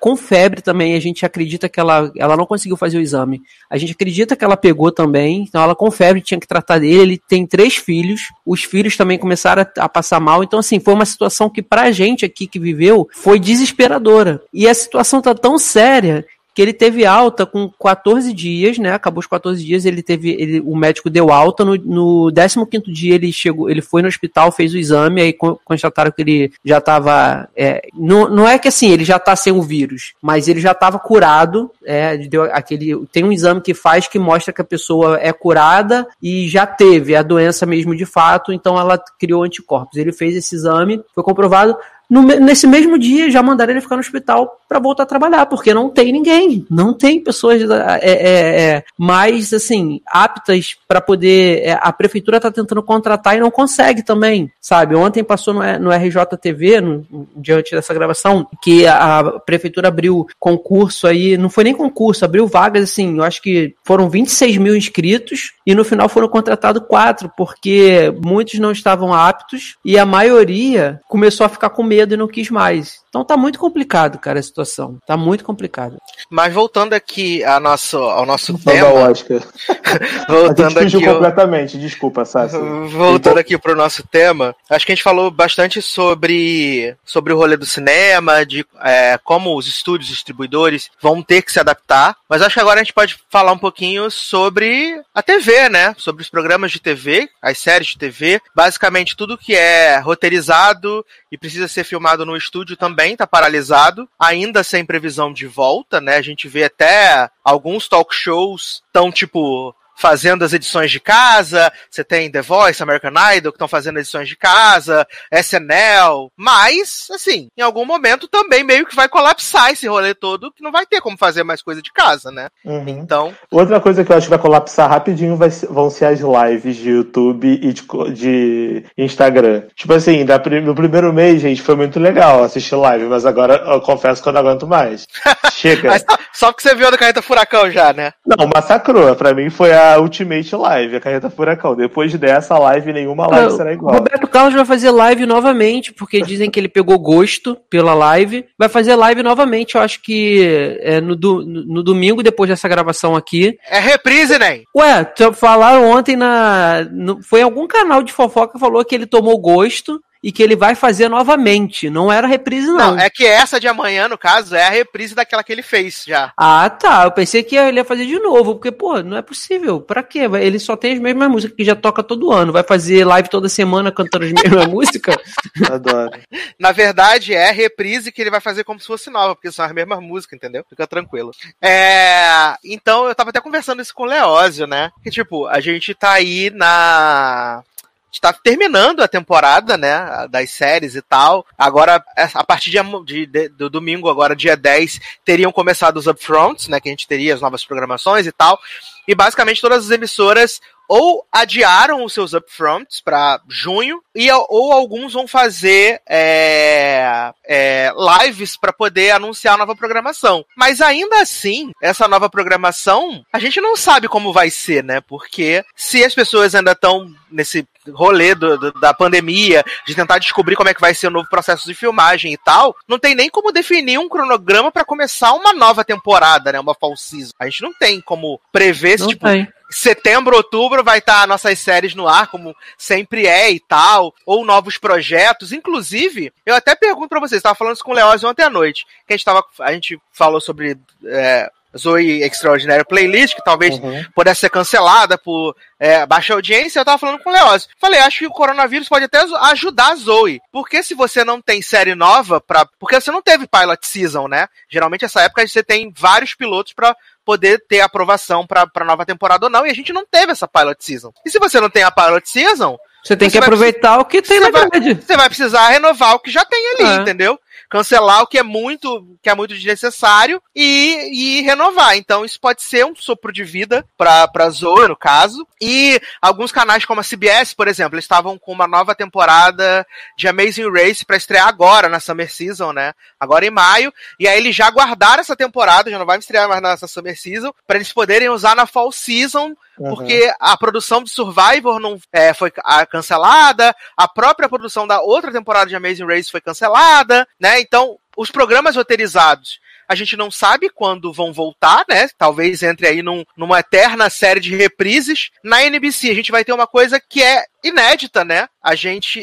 com febre também. A gente acredita que ela não conseguiu fazer o exame. A gente acredita que ela pegou também. Então ela com febre tinha que tratar dele. Ele tem 3 filhos. Os filhos também começaram a passar mal. Então assim, foi uma situação que pra gente aqui que viveu foi desesperadora. E a situação tá tão séria que ele teve alta com 14 dias, né? Acabou os 14 dias, o médico deu alta, no 15º dia ele foi no hospital, fez o exame, aí constataram que ele já estava... não é que assim, ele já está sem o vírus, mas ele já estava curado, tem um exame que mostra que a pessoa é curada e já teve a doença mesmo de fato, então ela criou anticorpos. Ele fez esse exame, foi comprovado. Nesse mesmo dia, já mandaram ele ficar no hospital para voltar a trabalhar, porque não tem ninguém, não tem pessoas mais, assim, aptas para poder... a prefeitura está tentando contratar e não consegue também, sabe? Ontem passou no RJTV, diante dessa gravação, que a prefeitura abriu concurso aí, não foi nem concurso, abriu vagas, assim, eu acho que foram 26 mil inscritos e no final foram contratados 4, porque muitos não estavam aptos e a maioria começou a ficar com medo e não quis mais. Então tá muito complicado, cara, a situação. Tá muito complicado. Mas voltando aqui ao nosso tema... voltando aqui... completamente, desculpa, Sassi. Voltando aqui pro nosso tema, acho que a gente falou bastante sobre o rolê do cinema, de como os estúdios distribuidores vão ter que se adaptar, mas acho que agora a gente pode falar um pouquinho sobre a TV, né? Sobre os programas de TV, as séries de TV, basicamente tudo que é roteirizado e precisa ser filmado no estúdio também tá paralisado, ainda sem previsão de volta, né? A gente vê até alguns talk shows tão tipo fazendo as edições de casa, você tem The Voice, American Idol, que estão fazendo edições de casa, SNL, mas, assim, em algum momento também meio que vai colapsar esse rolê todo, que não vai ter como fazer mais coisa de casa, né? Uhum. Então... Outra coisa que eu acho que vai colapsar rapidinho vão ser as lives de YouTube e de Instagram. Tipo assim, no primeiro mês, gente, foi muito legal assistir live, mas agora eu confesso que eu não aguento mais. Chega. Mas só porque você viu a da Carreta Furacão já, né? Não, massacrou. Pra mim foi a Ultimate Live, a Carreta Furacão. Depois dessa live, nenhuma live será igual. O Roberto Carlos vai fazer live novamente, porque dizem que ele pegou gosto pela live. Vai fazer live novamente, eu acho que no domingo, depois dessa gravação aqui. É reprise, né? Ué, falaram ontem foi em algum canal de fofoca que falou que ele tomou gosto e que ele vai fazer novamente. Não era reprise, não. Não, é que essa de amanhã, no caso, é a reprise daquela que ele fez já. Ah, tá. Eu pensei que ele ia fazer de novo, porque, pô, não é possível. Pra quê? Ele só tem as mesmas músicas que já toca todo ano. Vai fazer live toda semana cantando as mesmas músicas? Adoro. Na verdade, é a reprise que ele vai fazer como se fosse nova, porque são as mesmas músicas, entendeu? Fica tranquilo. Então, eu tava até conversando isso com o Leózio, né? Que, tipo, a gente tá aí a gente tá terminando a temporada, né, das séries e tal. Agora, a partir do domingo, agora dia 10, teriam começado os upfronts, né, que a gente teria as novas programações e tal. E basicamente todas as emissoras ou adiaram os seus upfronts para junho, ou alguns vão fazer lives para poder anunciar a nova programação. Mas ainda assim, essa nova programação, a gente não sabe como vai ser, né? Porque se as pessoas ainda estão nesse rolê da pandemia, de tentar descobrir como é que vai ser o novo processo de filmagem e tal, não tem nem como definir um cronograma para começar uma nova temporada, né? Uma fall season. A gente não tem como prever se, tipo, setembro, outubro vai estar nossas séries no ar, como sempre é e tal, ou novos projetos. Inclusive, eu até pergunto pra vocês, estava falando isso com o Leózio ontem à noite, que a gente falou sobre Zoe Extraordinary Playlist, que talvez pudesse ser cancelada por baixa audiência. Eu tava falando com o Leózio. Falei, acho que o coronavírus pode até ajudar a Zoe. Porque se você não tem série nova, porque você não teve pilot season, né? Geralmente nessa época você tem vários pilotos pra poder ter aprovação pra nova temporada ou não, e a gente não teve essa pilot season. E se você não tem a pilot season, você tem que aproveitar o que tem na grade. Você vai precisar renovar o que já tem ali, entendeu? Cancelar o que é muito desnecessário e renovar. Então isso pode ser um sopro de vida pra Zoe, no caso. E alguns canais como a CBS, por exemplo, eles estavam com uma nova temporada de Amazing Race pra estrear agora na Summer Season, né? Agora em maio. E aí eles já guardaram essa temporada, já não vai estrear mais nessa Summer Season, pra eles poderem usar na Fall Season, porque a produção de Survivor não foi cancelada, a própria produção da outra temporada de Amazing Race foi cancelada, né? Então, os programas roteirizados, a gente não sabe quando vão voltar, né? Talvez entre aí numa eterna série de reprises. Na NBC, a gente vai ter uma coisa que é inédita, né?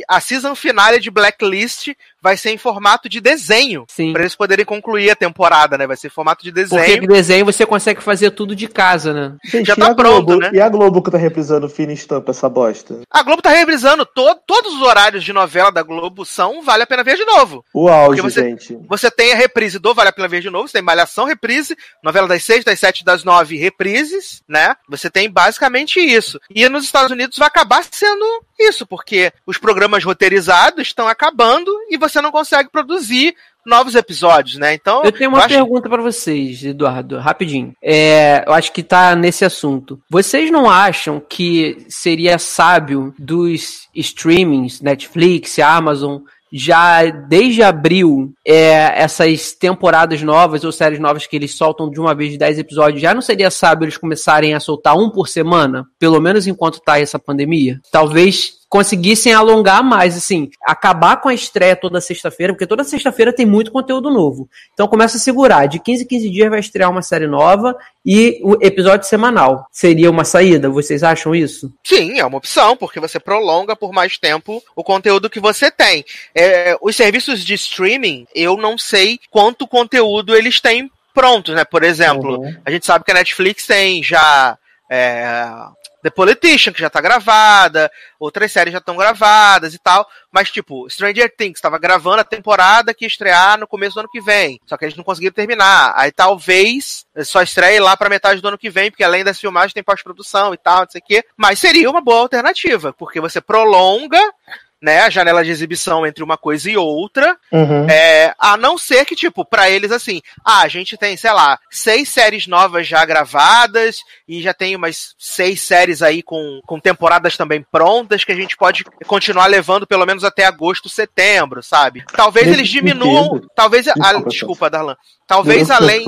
A season finale de Blacklist vai ser em formato de desenho. Sim. Pra eles poderem concluir a temporada, né? Vai ser em formato de desenho. Porque desenho você consegue fazer tudo de casa, né? Gente, já tá pronto, né? E a Globo que tá reprisando fina estampa essa bosta? A Globo tá reprisando todos os horários de novela da Globo são Vale a Pena Ver de Novo. O auge, gente. Você tem a reprise do Vale a Pena Ver de Novo, você tem Malhação, reprise, novela das 6, das 7, das 9, reprises, né? Você tem basicamente isso. E nos Estados Unidos vai acabar sendo isso, porque os programas roteirizados estão acabando e você não consegue produzir novos episódios, né? Então, eu tenho uma pergunta pra vocês, Eduardo, rapidinho. Eu acho que tá nesse assunto. Vocês não acham que seria sábio dos streamings, Netflix, Amazon, já desde abril, essas temporadas novas ou séries novas que eles soltam de uma vez de 10 episódios, já não seria sábio eles começarem a soltar um por semana? Pelo menos enquanto tá essa pandemia? Talvez conseguissem alongar mais, assim, acabar com a estreia toda sexta-feira, porque toda sexta-feira tem muito conteúdo novo. Então começa a segurar, de 15 em 15 dias vai estrear uma série nova e o episódio semanal. Seria uma saída? Vocês acham isso? Sim, é uma opção, porque você prolonga por mais tempo o conteúdo que você tem. Os serviços de streaming, eu não sei quanto conteúdo eles têm prontos, né? Por exemplo, a gente sabe que a Netflix tem já The Politician, que já tá gravada, outras séries já estão gravadas e tal, mas tipo, Stranger Things estava gravando a temporada que ia estrear no começo do ano que vem, só que eles não conseguiram terminar, aí talvez só estreie lá pra metade do ano que vem, porque além das filmagens tem pós-produção e tal, não sei o quê, mas seria uma boa alternativa, porque você prolonga, né, a janela de exibição entre uma coisa e outra, a não ser que, tipo, pra eles, assim, a gente tem, sei lá, 6 séries novas já gravadas, e já tem umas 6 séries aí com temporadas também prontas, que a gente pode continuar levando pelo menos até agosto, setembro, sabe? Talvez eles diminuam, talvez, desculpa, Darlan, talvez além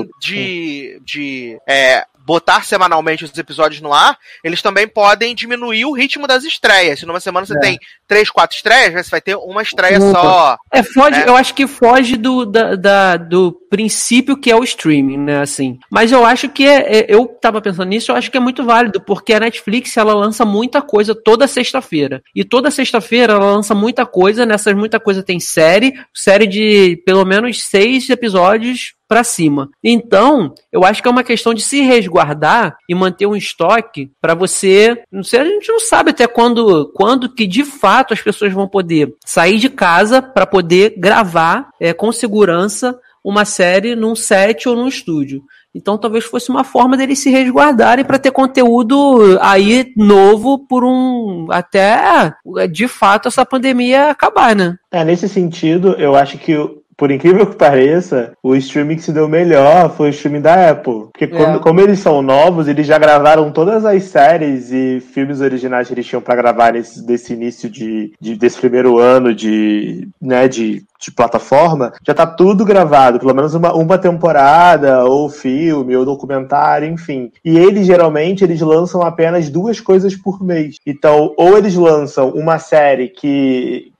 botar semanalmente os episódios no ar, eles também podem diminuir o ritmo das estreias. Se numa semana você tem 3, 4 estreias, você vai ter uma estreia só. Né? Eu acho que foge do princípio que é o streaming, né, assim. Mas eu acho que eu tava pensando nisso, eu acho que é muito válido, porque a Netflix, ela lança muita coisa toda sexta-feira. E toda sexta-feira ela lança muita coisa, nessas muita coisa tem série de pelo menos 6 episódios pra cima. Então, eu acho que é uma questão de se resguardar e manter um estoque pra você, não sei, a gente não sabe até quando que de fato as pessoas vão poder sair de casa pra poder gravar com segurança uma série num set ou num estúdio. Então talvez fosse uma forma deles se resguardarem para ter conteúdo aí novo por até de fato essa pandemia acabar, né? Nesse sentido, eu acho que por incrível que pareça, o streaming que se deu melhor foi o streaming da Apple. Porque como eles são novos, eles já gravaram todas as séries e filmes originais que eles tinham pra gravar desse início desse primeiro ano de plataforma, já tá tudo gravado, pelo menos uma temporada, ou filme, ou documentário, enfim. E eles, geralmente, lançam apenas 2 coisas por mês. Então, ou eles lançam uma série que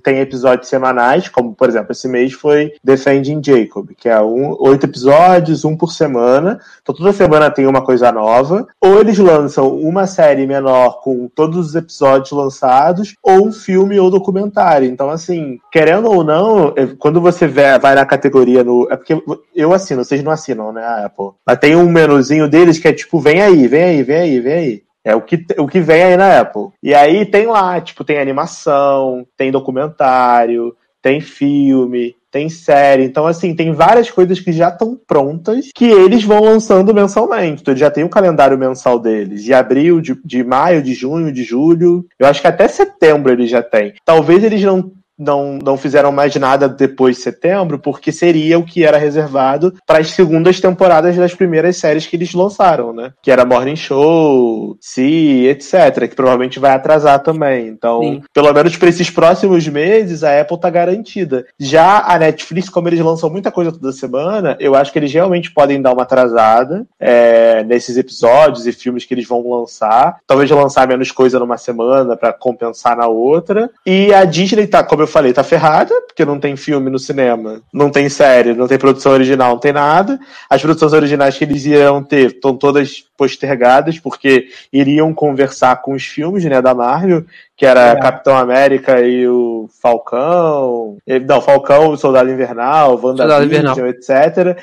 tem episódios semanais, como, por exemplo, esse mês foi Defending Jacob, que é 8 episódios, 1 por semana. Então, toda semana tem uma coisa nova. Ou eles lançam uma série menor com todos os episódios lançados, ou um filme ou documentário. Então, assim, querendo ou não, quando você vai na categoria é porque eu assino, vocês não assinam, né, a Apple. Mas tem um menuzinho deles que é tipo, vem aí. É o que vem aí na Apple. E aí tem lá, tipo, tem animação, tem documentário, tem filme, tem série. Então, assim, tem várias coisas que já estão prontas que eles vão lançando mensalmente. Então, eles já tem o calendário mensal deles. De abril, de maio, de junho, de julho. Eu acho que até setembro eles já têm. Talvez eles não fizeram mais nada depois de setembro, porque seria o que era reservado para as segundas temporadas das primeiras séries que eles lançaram, né? Que era Morning Show, Si, etc., que provavelmente vai atrasar também. Então, pelo menos para esses próximos meses, a Apple tá garantida. Já a Netflix, como eles lançam muita coisa toda semana, eu acho que eles realmente podem dar uma atrasada nesses episódios e filmes que eles vão lançar. Talvez lançar menos coisa numa semana para compensar na outra. E a Disney tá, como eu falei, tá ferrada, porque não tem filme no cinema, não tem série, não tem produção original, não tem nada. As produções originais que eles iriam ter estão todas postergadas, porque iriam conversar com os filmes, né, da Marvel, que era Capitão América e o Falcão. Não, Falcão, o Soldado Invernal, WandaVision, etc.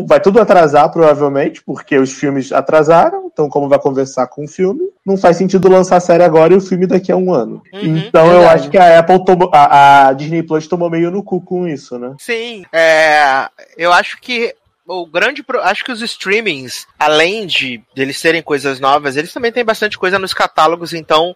Vai tudo atrasar, provavelmente, porque os filmes atrasaram, então como vai conversar com o filme, não faz sentido lançar a série agora e o filme daqui a um ano. Então verdade. Eu acho que a Apple a Disney Plus tomou meio no cu com isso, né? Sim, eu acho que acho que os streamings, além de eles serem coisas novas, eles também têm bastante coisa nos catálogos, então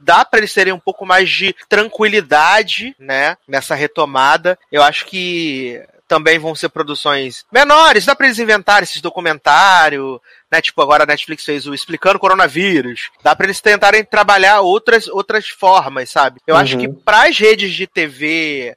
dá para eles terem um pouco mais de tranquilidade, né, nessa retomada. Eu acho que também vão ser produções menores, dá pra eles inventarem esses documentários, né? Tipo, agora a Netflix fez o Explicando Coronavírus. Dá pra eles tentarem trabalhar outras formas, sabe? Eu acho que pras redes de TV,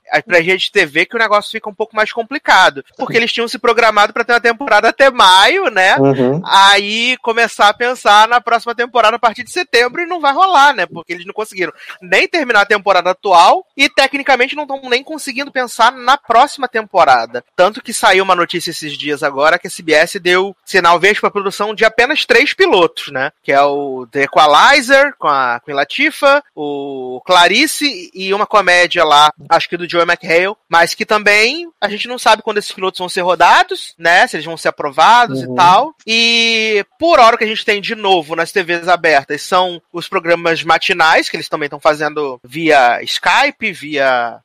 que o negócio fica um pouco mais complicado. Porque eles tinham se programado pra ter uma temporada até maio, né? Aí começar a pensar na próxima temporada a partir de setembro e não vai rolar, né? Porque eles não conseguiram nem terminar a temporada atual e tecnicamente não estão nem conseguindo pensar na próxima temporada. Tanto que saiu uma notícia esses dias agora que a CBS deu sinal verde pra produção de apenas 3 pilotos, né? Que é o The Equalizer, com a Queen Latifah, o Clarice e uma comédia lá, acho que do Joey McHale, mas que também a gente não sabe quando esses pilotos vão ser rodados, né? Se eles vão ser aprovados e tal. E por hora o que a gente tem de novo nas TVs abertas são os programas matinais, que eles também estão fazendo via Skype, via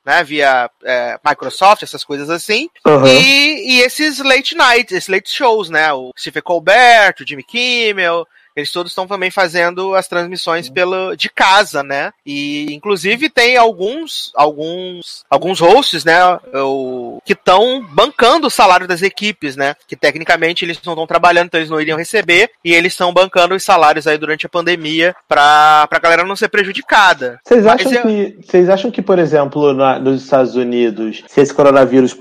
Microsoft, essas coisas assim. E esses late nights, esses late shows, né? O Stephen Colbert, o Jimmy Kimmel, eles todos estão também fazendo as transmissões de casa, né? E, inclusive, tem alguns hosts, né, que estão bancando o salário das equipes, né? Que, tecnicamente, eles não estão trabalhando, então eles não iriam receber, e eles estão bancando os salários aí durante a pandemia pra galera não ser prejudicada. Vocês acham que, por exemplo, nos Estados Unidos, se esse coronavírus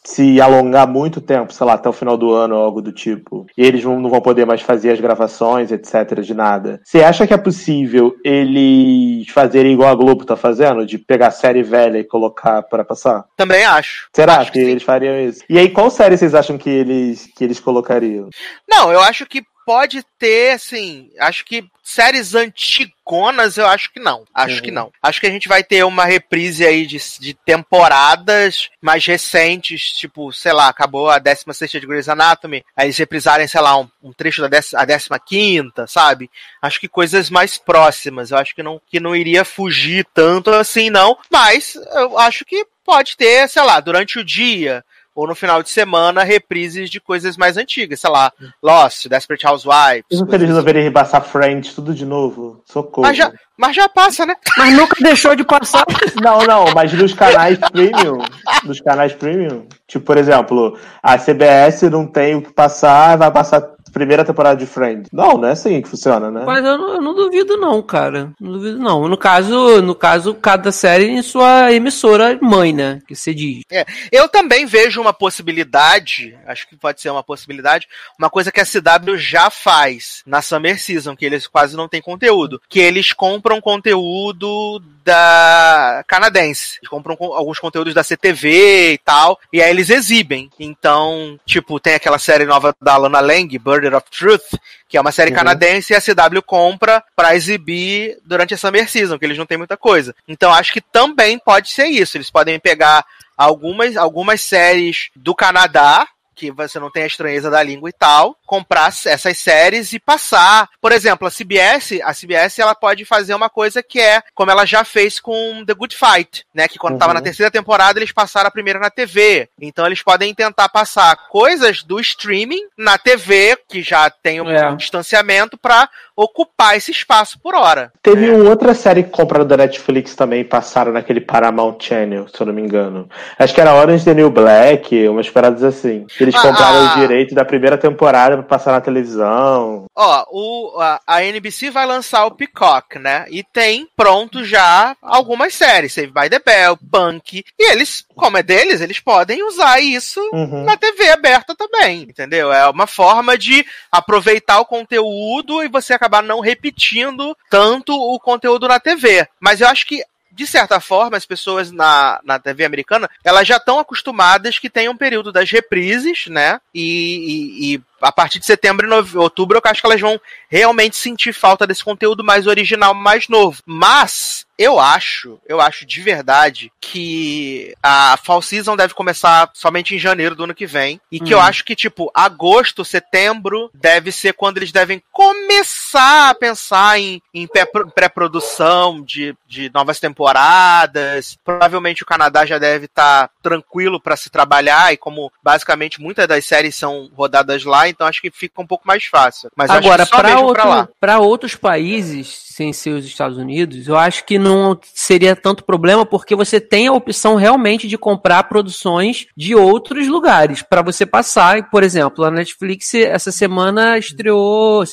se alongar muito tempo, sei lá, até o final do ano ou algo do tipo, e eles não vão poder mais fazer as gravações, etc, de nada, você acha que é possível eles fazerem igual a Globo tá fazendo, de pegar série velha e colocar para passar? Também acho. Será que eles fariam isso? E aí, qual série vocês acham que eles colocariam? Não, eu acho que pode ter, assim, acho que séries antigonas, eu acho que não. Acho que não. Acho que a gente vai ter uma reprise aí de temporadas mais recentes, tipo, sei lá, acabou a 16ª de Grey's Anatomy, aí eles reprisarem, sei lá, um trecho da 15ª, sabe? Acho que coisas mais próximas. Eu acho que não iria fugir tanto assim, não. Mas eu acho que pode ter, sei lá, durante o dia ou no final de semana, reprises de coisas mais antigas, sei lá, Lost, Desperate Housewives. E se eles resolverem repassar Friends tudo de novo? Socorro. Mas já passa, né? Mas nunca deixou de passar. Não, mas nos canais premium, tipo, por exemplo, a CBS não tem o que passar, vai passar primeira temporada de Friends. Não é assim que funciona, né? Mas eu não duvido não, cara. Não duvido não. No caso, cada série em sua emissora mãe, né? Que você diz. Eu também vejo uma possibilidade, acho que pode ser uma possibilidade, uma coisa que a CW já faz na Summer Season, que eles quase não têm conteúdo, que eles compram conteúdo da canadense. Eles compram alguns conteúdos da CTV e tal, e aí eles exibem. Então, tipo, tem aquela série nova da Lana Lang, Burden of Truth, que é uma série canadense, e a CW compra pra exibir durante a Summer Season, que eles não têm muita coisa. Então, acho que também pode ser isso. Eles podem pegar algumas séries do Canadá, que você não tem a estranheza da língua e tal, comprar essas séries e passar. Por exemplo, a CBS ela pode fazer uma coisa que é, como ela já fez com The Good Fight, né, que quando tava na 3ª temporada, eles passaram a primeira na TV. Então eles podem tentar passar coisas do streaming na TV, que já tem um distanciamento, pra ocupar esse espaço por hora. Teve uma outra série que compraram da Netflix também, passaram naquele Paramount Channel, se eu não me engano. Acho que era Orange is the New Black, umas paradas assim. Eles compraram o direito da primeira temporada pra passar na televisão. A NBC vai lançar o Peacock, né? E tem pronto já algumas séries, Saved by the Bell, Punk, e eles, como é deles, eles podem usar isso na TV aberta também, entendeu? É uma forma de aproveitar o conteúdo e você acabar não repetindo tanto o conteúdo na TV. Mas eu acho que, de certa forma, as pessoas na TV americana, elas já estão acostumadas que tem um período das reprises, né? E a partir de setembro e outubro, eu acho que elas vão realmente sentir falta desse conteúdo mais original, mais novo. Mas eu acho de verdade que a Fall Season deve começar somente em janeiro do ano que vem. E que eu acho que, tipo, agosto, setembro, deve ser quando eles devem começar a pensar em pré-produção de novas temporadas. Provavelmente o Canadá já deve estar tranquilo para se trabalhar, e como basicamente muitas das séries são rodadas lá, então acho que fica um pouco mais fácil. Mas agora, para outros países, sem ser os Estados Unidos, eu acho que não seria tanto problema, porque você tem a opção realmente de comprar produções de outros lugares para você passar. Por exemplo, a Netflix essa semana estreou,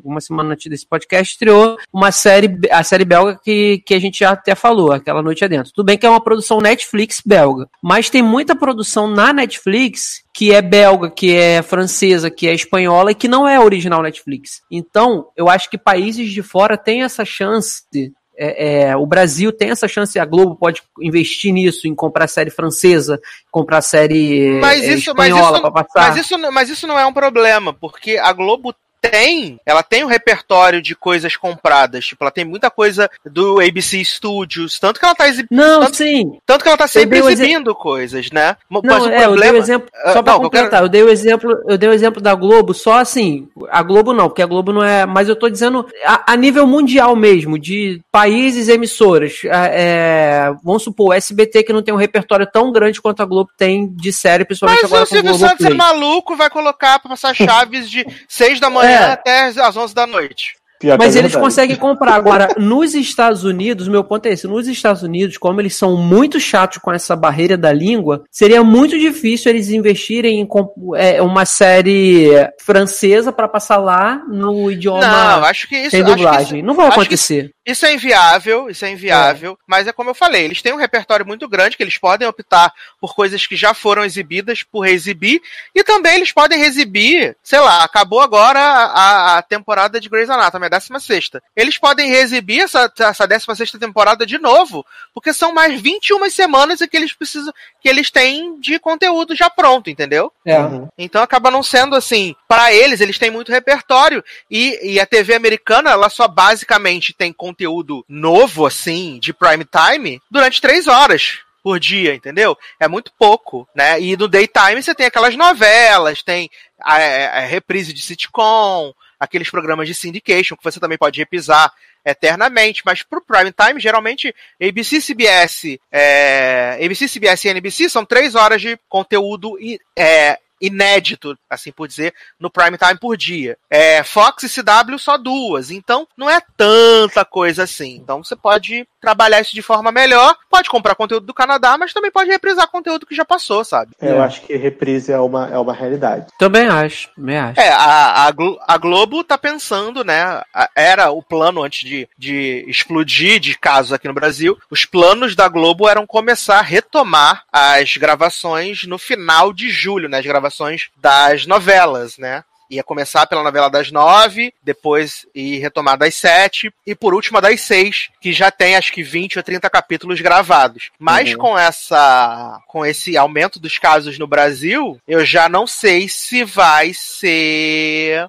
uma semana antes desse podcast, estreou a série belga que a gente já até falou, Aquela Noite Adentro. Tudo bem que é uma produção Netflix belga, mas tem muita produção na Netflix que é belga, que é francesa, que é espanhola e que não é original Netflix. Então, eu acho que países de fora têm essa chance. O Brasil tem essa chance, a Globo pode investir nisso, em comprar série francesa, comprar série espanhola para passar. Mas isso não é um problema, porque a Globo ela tem um repertório de coisas compradas, tipo, ela tem muita coisa do ABC Studios, tanto que ela tá exibindo. Tanto que ela tá sempre exibindo coisas, né? Mas o problema... eu dei o exemplo, só pra completar, eu dei o exemplo da Globo, só assim, a Globo não, porque a Globo não é, mas eu tô dizendo a nível mundial mesmo, de países emissoras, vamos supor, o SBT, que não tem um repertório tão grande quanto a Globo tem de série, principalmente mas agora com o Silvio Santos é maluco, vai colocar pra passar Chaves de 6 da manhã manhã até às 11 da noite. Mas eles conseguem comprar. Agora, nos Estados Unidos, meu ponto é esse, nos Estados Unidos, como eles são muito chatos com essa barreira da língua, seria muito difícil eles investirem em uma série francesa para passar lá no idioma não, acho que isso, sem dublagem. Não vai acontecer. Isso é inviável, mas é como eu falei, eles têm um repertório muito grande que eles podem optar por coisas que já foram exibidas, por reexibir, e também eles podem reexibir, sei lá, acabou agora a temporada de Grey's Anatomy, a 16ª. Eles podem reexibir essa 16ª temporada de novo, porque são mais 21 semanas que eles precisam, que eles têm de conteúdo já pronto, entendeu? Então acaba não sendo assim, para eles têm muito repertório, e a TV americana, ela só basicamente tem conteúdo novo, assim, de prime time, durante 3 horas por dia, entendeu? É muito pouco, né? E no daytime você tem aquelas novelas, tem a reprise de sitcom, aqueles programas de syndication, que você também pode repisar eternamente, mas pro prime time, geralmente, ABC, CBS e NBC são 3 horas de conteúdo inédito, assim por dizer, no prime time por dia. Fox e CW só 2, então não é tanta coisa assim. Então você pode trabalhar isso de forma melhor, pode comprar conteúdo do Canadá, mas também pode reprisar conteúdo que já passou, sabe? Eu acho que reprise é uma realidade. Também acho. A Globo tá pensando, né, era o plano antes de explodir de casos aqui no Brasil, os planos da Globo eram começar a retomar as gravações no final de julho, né, as gravações das novelas, né? Ia começar pela novela das 9, depois ir retomar das 7, e por último a das 6, que já tem acho que 20 ou 30 capítulos gravados. Mas com esse aumento dos casos no Brasil, eu já não sei se vai ser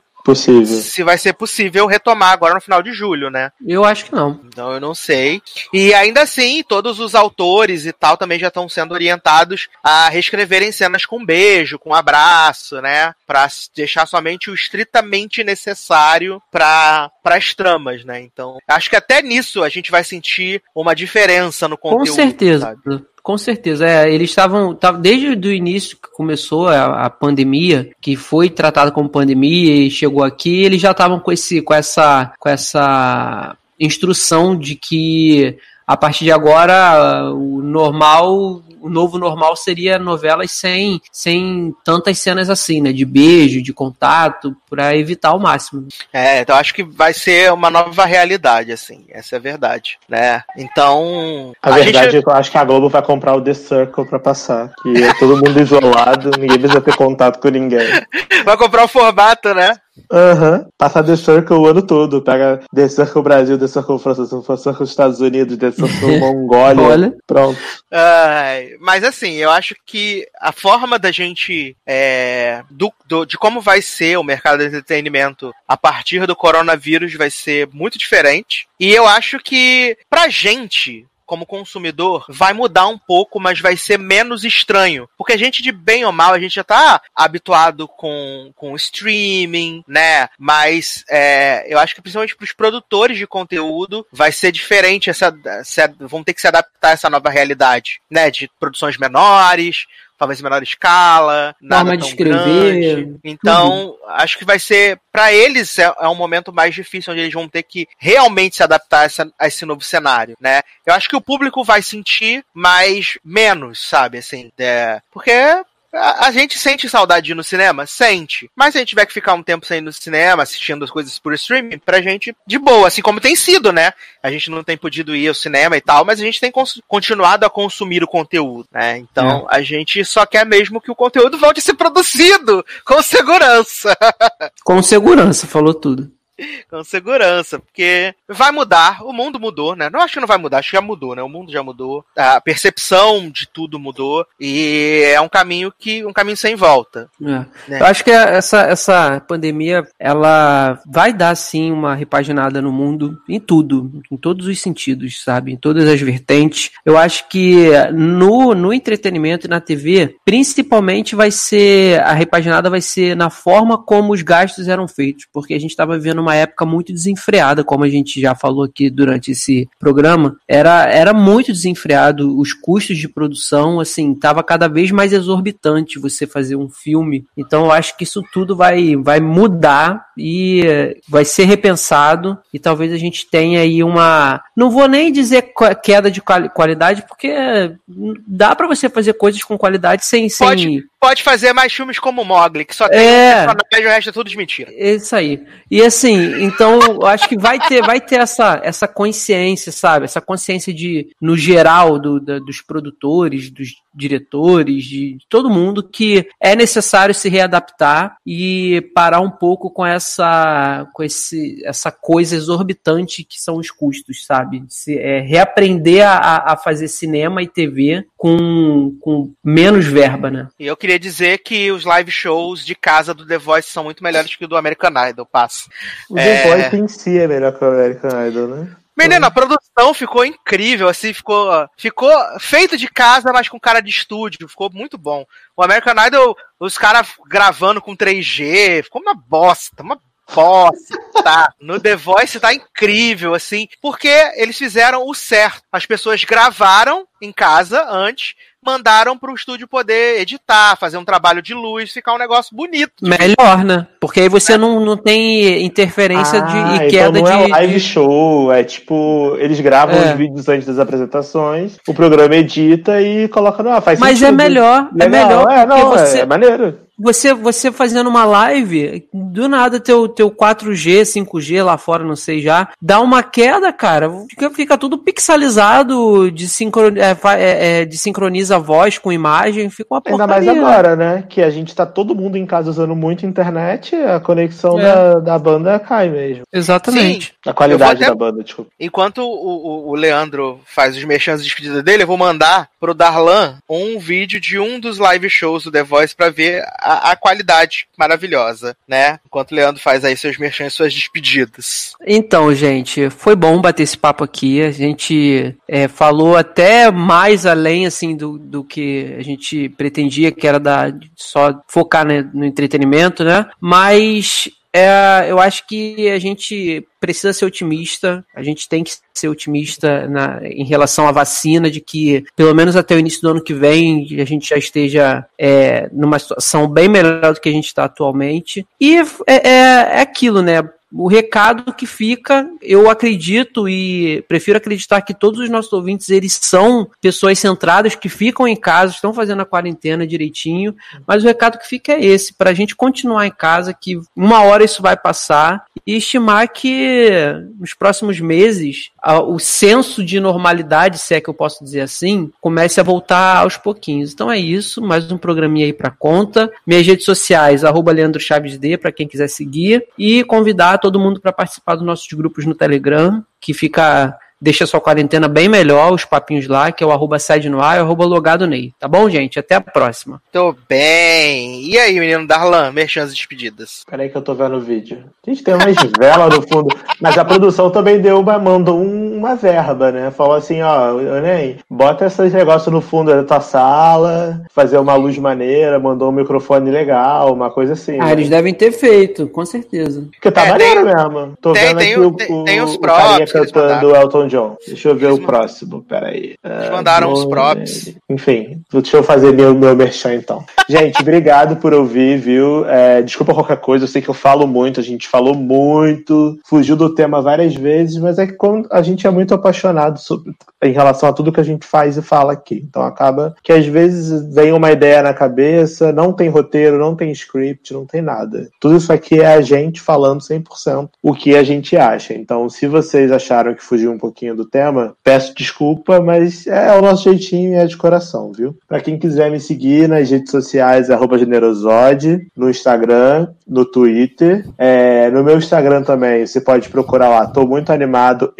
possível retomar agora no final de julho, né? Eu acho que não. Então eu não sei. E ainda assim, todos os autores e tal também já estão sendo orientados a reescreverem cenas com beijo, com abraço, né? Pra deixar somente o estritamente necessário para as tramas, né? Então, acho que até nisso a gente vai sentir uma diferença no conteúdo. Com certeza. Sabe? Com certeza, eles estavam desde o início que começou a pandemia, que foi tratada como pandemia e chegou aqui, eles já estavam com essa instrução de que a partir de agora o novo normal seria novelas sem tantas cenas assim, né, de beijo, de contato, para evitar ao máximo. Então acho que vai ser uma nova realidade, assim, essa é a verdade, né? Então... A verdade é que eu acho que a Globo vai comprar o The Circle pra passar, que é todo mundo isolado, ninguém precisa ter contato com ninguém. Vai comprar o formato, né? Passar The Circle o ano todo. Pega The Circle Brasil, The Circle França, The Circle Estados Unidos, The Circle Mongólia. Pronto. Mas assim, eu acho que a forma da gente de como vai ser o mercado de entretenimento a partir do coronavírus vai ser muito diferente. E eu acho que pra gente, como consumidor, vai mudar um pouco, mas vai ser menos estranho. Porque a gente, de bem ou mal, a gente já tá habituado com streaming, né? Mas eu acho que principalmente pros produtores de conteúdo vai ser diferente, vão ter que se adaptar a essa nova realidade, né? De produções menores, talvez em menor escala, nada tão grande. Então, acho que vai ser, para eles, é um momento mais difícil, onde eles vão ter que realmente se adaptar a esse novo cenário, né? Eu acho que o público vai sentir, mas menos, sabe, assim, porque... A gente sente saudade de ir no cinema? Sente. Mas se a gente tiver que ficar um tempo sem ir no cinema, assistindo as coisas por streaming, pra gente, de boa, assim como tem sido, né? A gente não tem podido ir ao cinema e tal, mas a gente tem continuado a consumir o conteúdo, né? Então, a gente só quer mesmo que o conteúdo volte a ser produzido com segurança. Com segurança, falou tudo. Com segurança, porque vai mudar, o mundo mudou, né? Não acho que não vai mudar, acho que já mudou, né? O mundo já mudou, a percepção de tudo mudou, e é um caminho sem volta. Né? Eu acho que essa pandemia, ela vai dar, sim, uma repaginada no mundo, em tudo, em todos os sentidos, sabe? Em todas as vertentes. Eu acho que no entretenimento e na TV, principalmente a repaginada vai ser na forma como os gastos eram feitos, porque a gente estava vivendo uma numa época muito desenfreada, como a gente já falou aqui durante esse programa, era muito desenfreado, os custos de produção, assim, tava cada vez mais exorbitante você fazer um filme, então eu acho que isso tudo vai mudar e vai ser repensado, e talvez a gente tenha aí não vou nem dizer queda de qualidade, porque dá pra você fazer coisas com qualidade sem... Pode fazer mais filmes como Mowgli, que só tem um personagem e o resto é tudo de mentira. Isso aí. E assim, então, eu acho que vai ter essa consciência, sabe? Essa consciência no geral, dos produtores, dos diretores, de todo mundo, que é necessário se readaptar e parar um pouco com essa coisa exorbitante que são os custos, sabe? Reaprender a fazer cinema e TV com menos verba, né? E eu queria dizer que os live shows de casa do The Voice são muito melhores que o do American Idol, passa. O The Voice em si é melhor que o American Idol, né? Menina, a produção ficou incrível, assim, ficou feito de casa, mas com cara de estúdio, ficou muito bom. O American Idol, os caras gravando com 3G, ficou uma bosta. No The Voice tá incrível, assim, porque eles fizeram o certo. As pessoas gravaram em casa antes, mandaram pro estúdio poder editar, fazer um trabalho de luz, ficar um negócio bonito. Melhor, né? Porque aí você não tem interferência e queda então não é live show, é tipo, eles gravam os vídeos antes das apresentações, o programa edita e coloca no ar, faz Mas sentido. É melhor, é maneiro. Você fazendo uma live, do nada teu 4G, 5G lá fora, não sei já, dá uma queda, cara, fica tudo pixelizado, sincroniza a voz com imagem, fica uma porcaria. Ainda mais agora, né, que a gente tá todo mundo em casa usando muito internet, a conexão da banda cai mesmo. Exatamente. Sim. A qualidade da banda, desculpa. Enquanto o Leandro faz os merchans de despedida dele, eu vou mandar pro Darlan um vídeo de um dos live shows do The Voice pra ver a qualidade maravilhosa, né? Enquanto o Leandro faz aí seus merchans e suas despedidas. Então, gente, foi bom bater esse papo aqui. A gente falou até mais além, assim, do que a gente pretendia, que era só focar, né, no entretenimento, né? Mas... eu acho que a gente precisa ser otimista, a gente tem que ser otimista em relação à vacina, de que pelo menos até o início do ano que vem a gente já esteja numa situação bem melhor do que a gente está atualmente. E é aquilo, né? O recado que fica, eu acredito e prefiro acreditar que todos os nossos ouvintes, eles são pessoas centradas que ficam em casa, estão fazendo a quarentena direitinho, mas o recado que fica é esse, pra gente continuar em casa, que uma hora isso vai passar, e estimar que nos próximos meses o senso de normalidade, se é que eu posso dizer assim, comece a voltar aos pouquinhos. Então é isso, mais um programinha aí pra conta. Minhas redes sociais, @LeandroChavesD, pra quem quiser seguir, e convidar todo mundo para participar dos nossos grupos no Telegram, que deixa a sua quarentena bem melhor, os papinhos lá, que é o @SideNoir e @LogadoNey. Tá bom, gente? Até a próxima. Tô bem. E aí, menino Darlan, merchans e despedidas? Peraí que eu tô vendo o vídeo. A gente tem umas velas no fundo, mas a produção também mandou uma verba, né? Falou assim, ó, Ney, bota esses negócios no fundo da tua sala, fazer uma luz maneira, mandou um microfone legal, uma coisa assim. Né? Eles devem ter feito, com certeza. Porque tá maneiro mesmo. Tô vendo aqui tem os o carinha props cantando Elton John. Deixa eu ver o próximo, peraí. Eles mandaram os props. Enfim, deixa eu fazer meu merchan então. Gente, obrigado por ouvir, viu? Desculpa qualquer coisa, eu sei que eu falo muito, a gente falou muito, fugiu do tema várias vezes, mas é que quando a gente é muito apaixonado em relação a tudo que a gente faz e fala aqui. Então acaba que às vezes vem uma ideia na cabeça, não tem roteiro, não tem script, não tem nada. Tudo isso aqui é a gente falando 100% o que a gente acha. Então, se vocês acharam que fugiu um pouquinho do tema, peço desculpa, mas é o nosso jeitinho e é de coração, viu? Pra quem quiser me seguir nas redes sociais, @generosode, no Instagram, no Twitter. No meu Instagram também, você pode procurar lá, tô muito animado,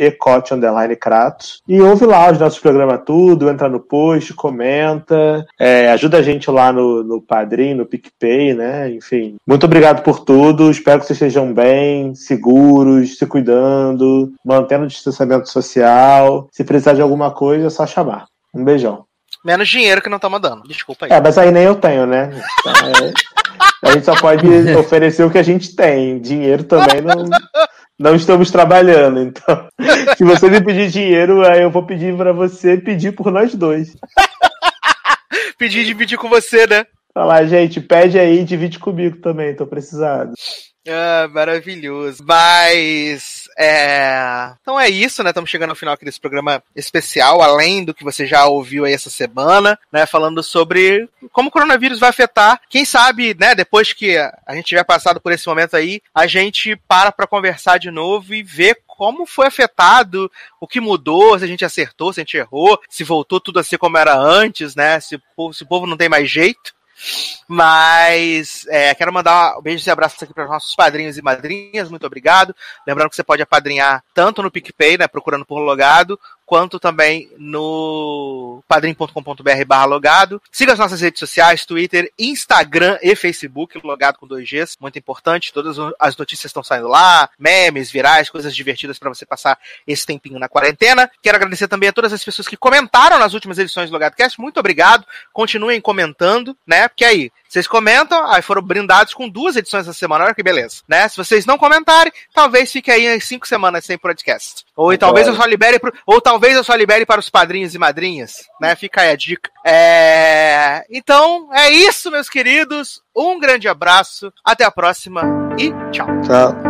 _Kratos. E ouve lá os nossos programas tudo, entra no post, comenta, ajuda a gente lá no Padrim, no PicPay, né? Enfim, muito obrigado por tudo, espero que vocês estejam bem, seguros, se cuidando, mantendo o distanciamento social. Se precisar de alguma coisa, é só chamar. Um beijão. Menos dinheiro que não tá mandando, desculpa aí. Mas aí nem eu tenho, né? A gente só pode oferecer o que a gente tem. Dinheiro também não estamos trabalhando, então. Se você me pedir dinheiro, aí eu vou pedir pra você pedir por nós dois. Pedir e dividir com você, né? Falar, gente, pede aí e divide comigo também, tô precisado. Ah, maravilhoso. Mas, então é isso, né? Estamos chegando ao final aqui desse programa especial, além do que você já ouviu aí essa semana, né? Falando sobre como o coronavírus vai afetar. Quem sabe, né? Depois que a gente tiver passado por esse momento aí, a gente para conversar de novo e ver como foi afetado, o que mudou, se a gente acertou, se a gente errou, se voltou tudo a ser como era antes, né? Se o povo não tem mais jeito. Mas quero mandar beijos e abraços aqui para os nossos padrinhos e madrinhas, muito obrigado. Lembrando que você pode apadrinhar tanto no PicPay, né, procurando por Logado, quanto também no padrim.com.br/logado. Siga as nossas redes sociais, Twitter, Instagram e Facebook, Logado com 2 Gs, muito importante, todas as notícias estão saindo lá, memes, virais, coisas divertidas para você passar esse tempinho na quarentena. Quero agradecer também a todas as pessoas que comentaram nas últimas edições do LogadoCast, muito obrigado, continuem comentando, né, porque aí, vocês comentam, aí foram brindados com 2 edições essa semana, olha que beleza, né? Se vocês não comentarem, talvez fique aí em 5 semanas sem podcast. Ou talvez eu só libere para os padrinhos e madrinhas, né? Fica aí a dica. Então, é isso, meus queridos. Um grande abraço, até a próxima e tchau. Tchau.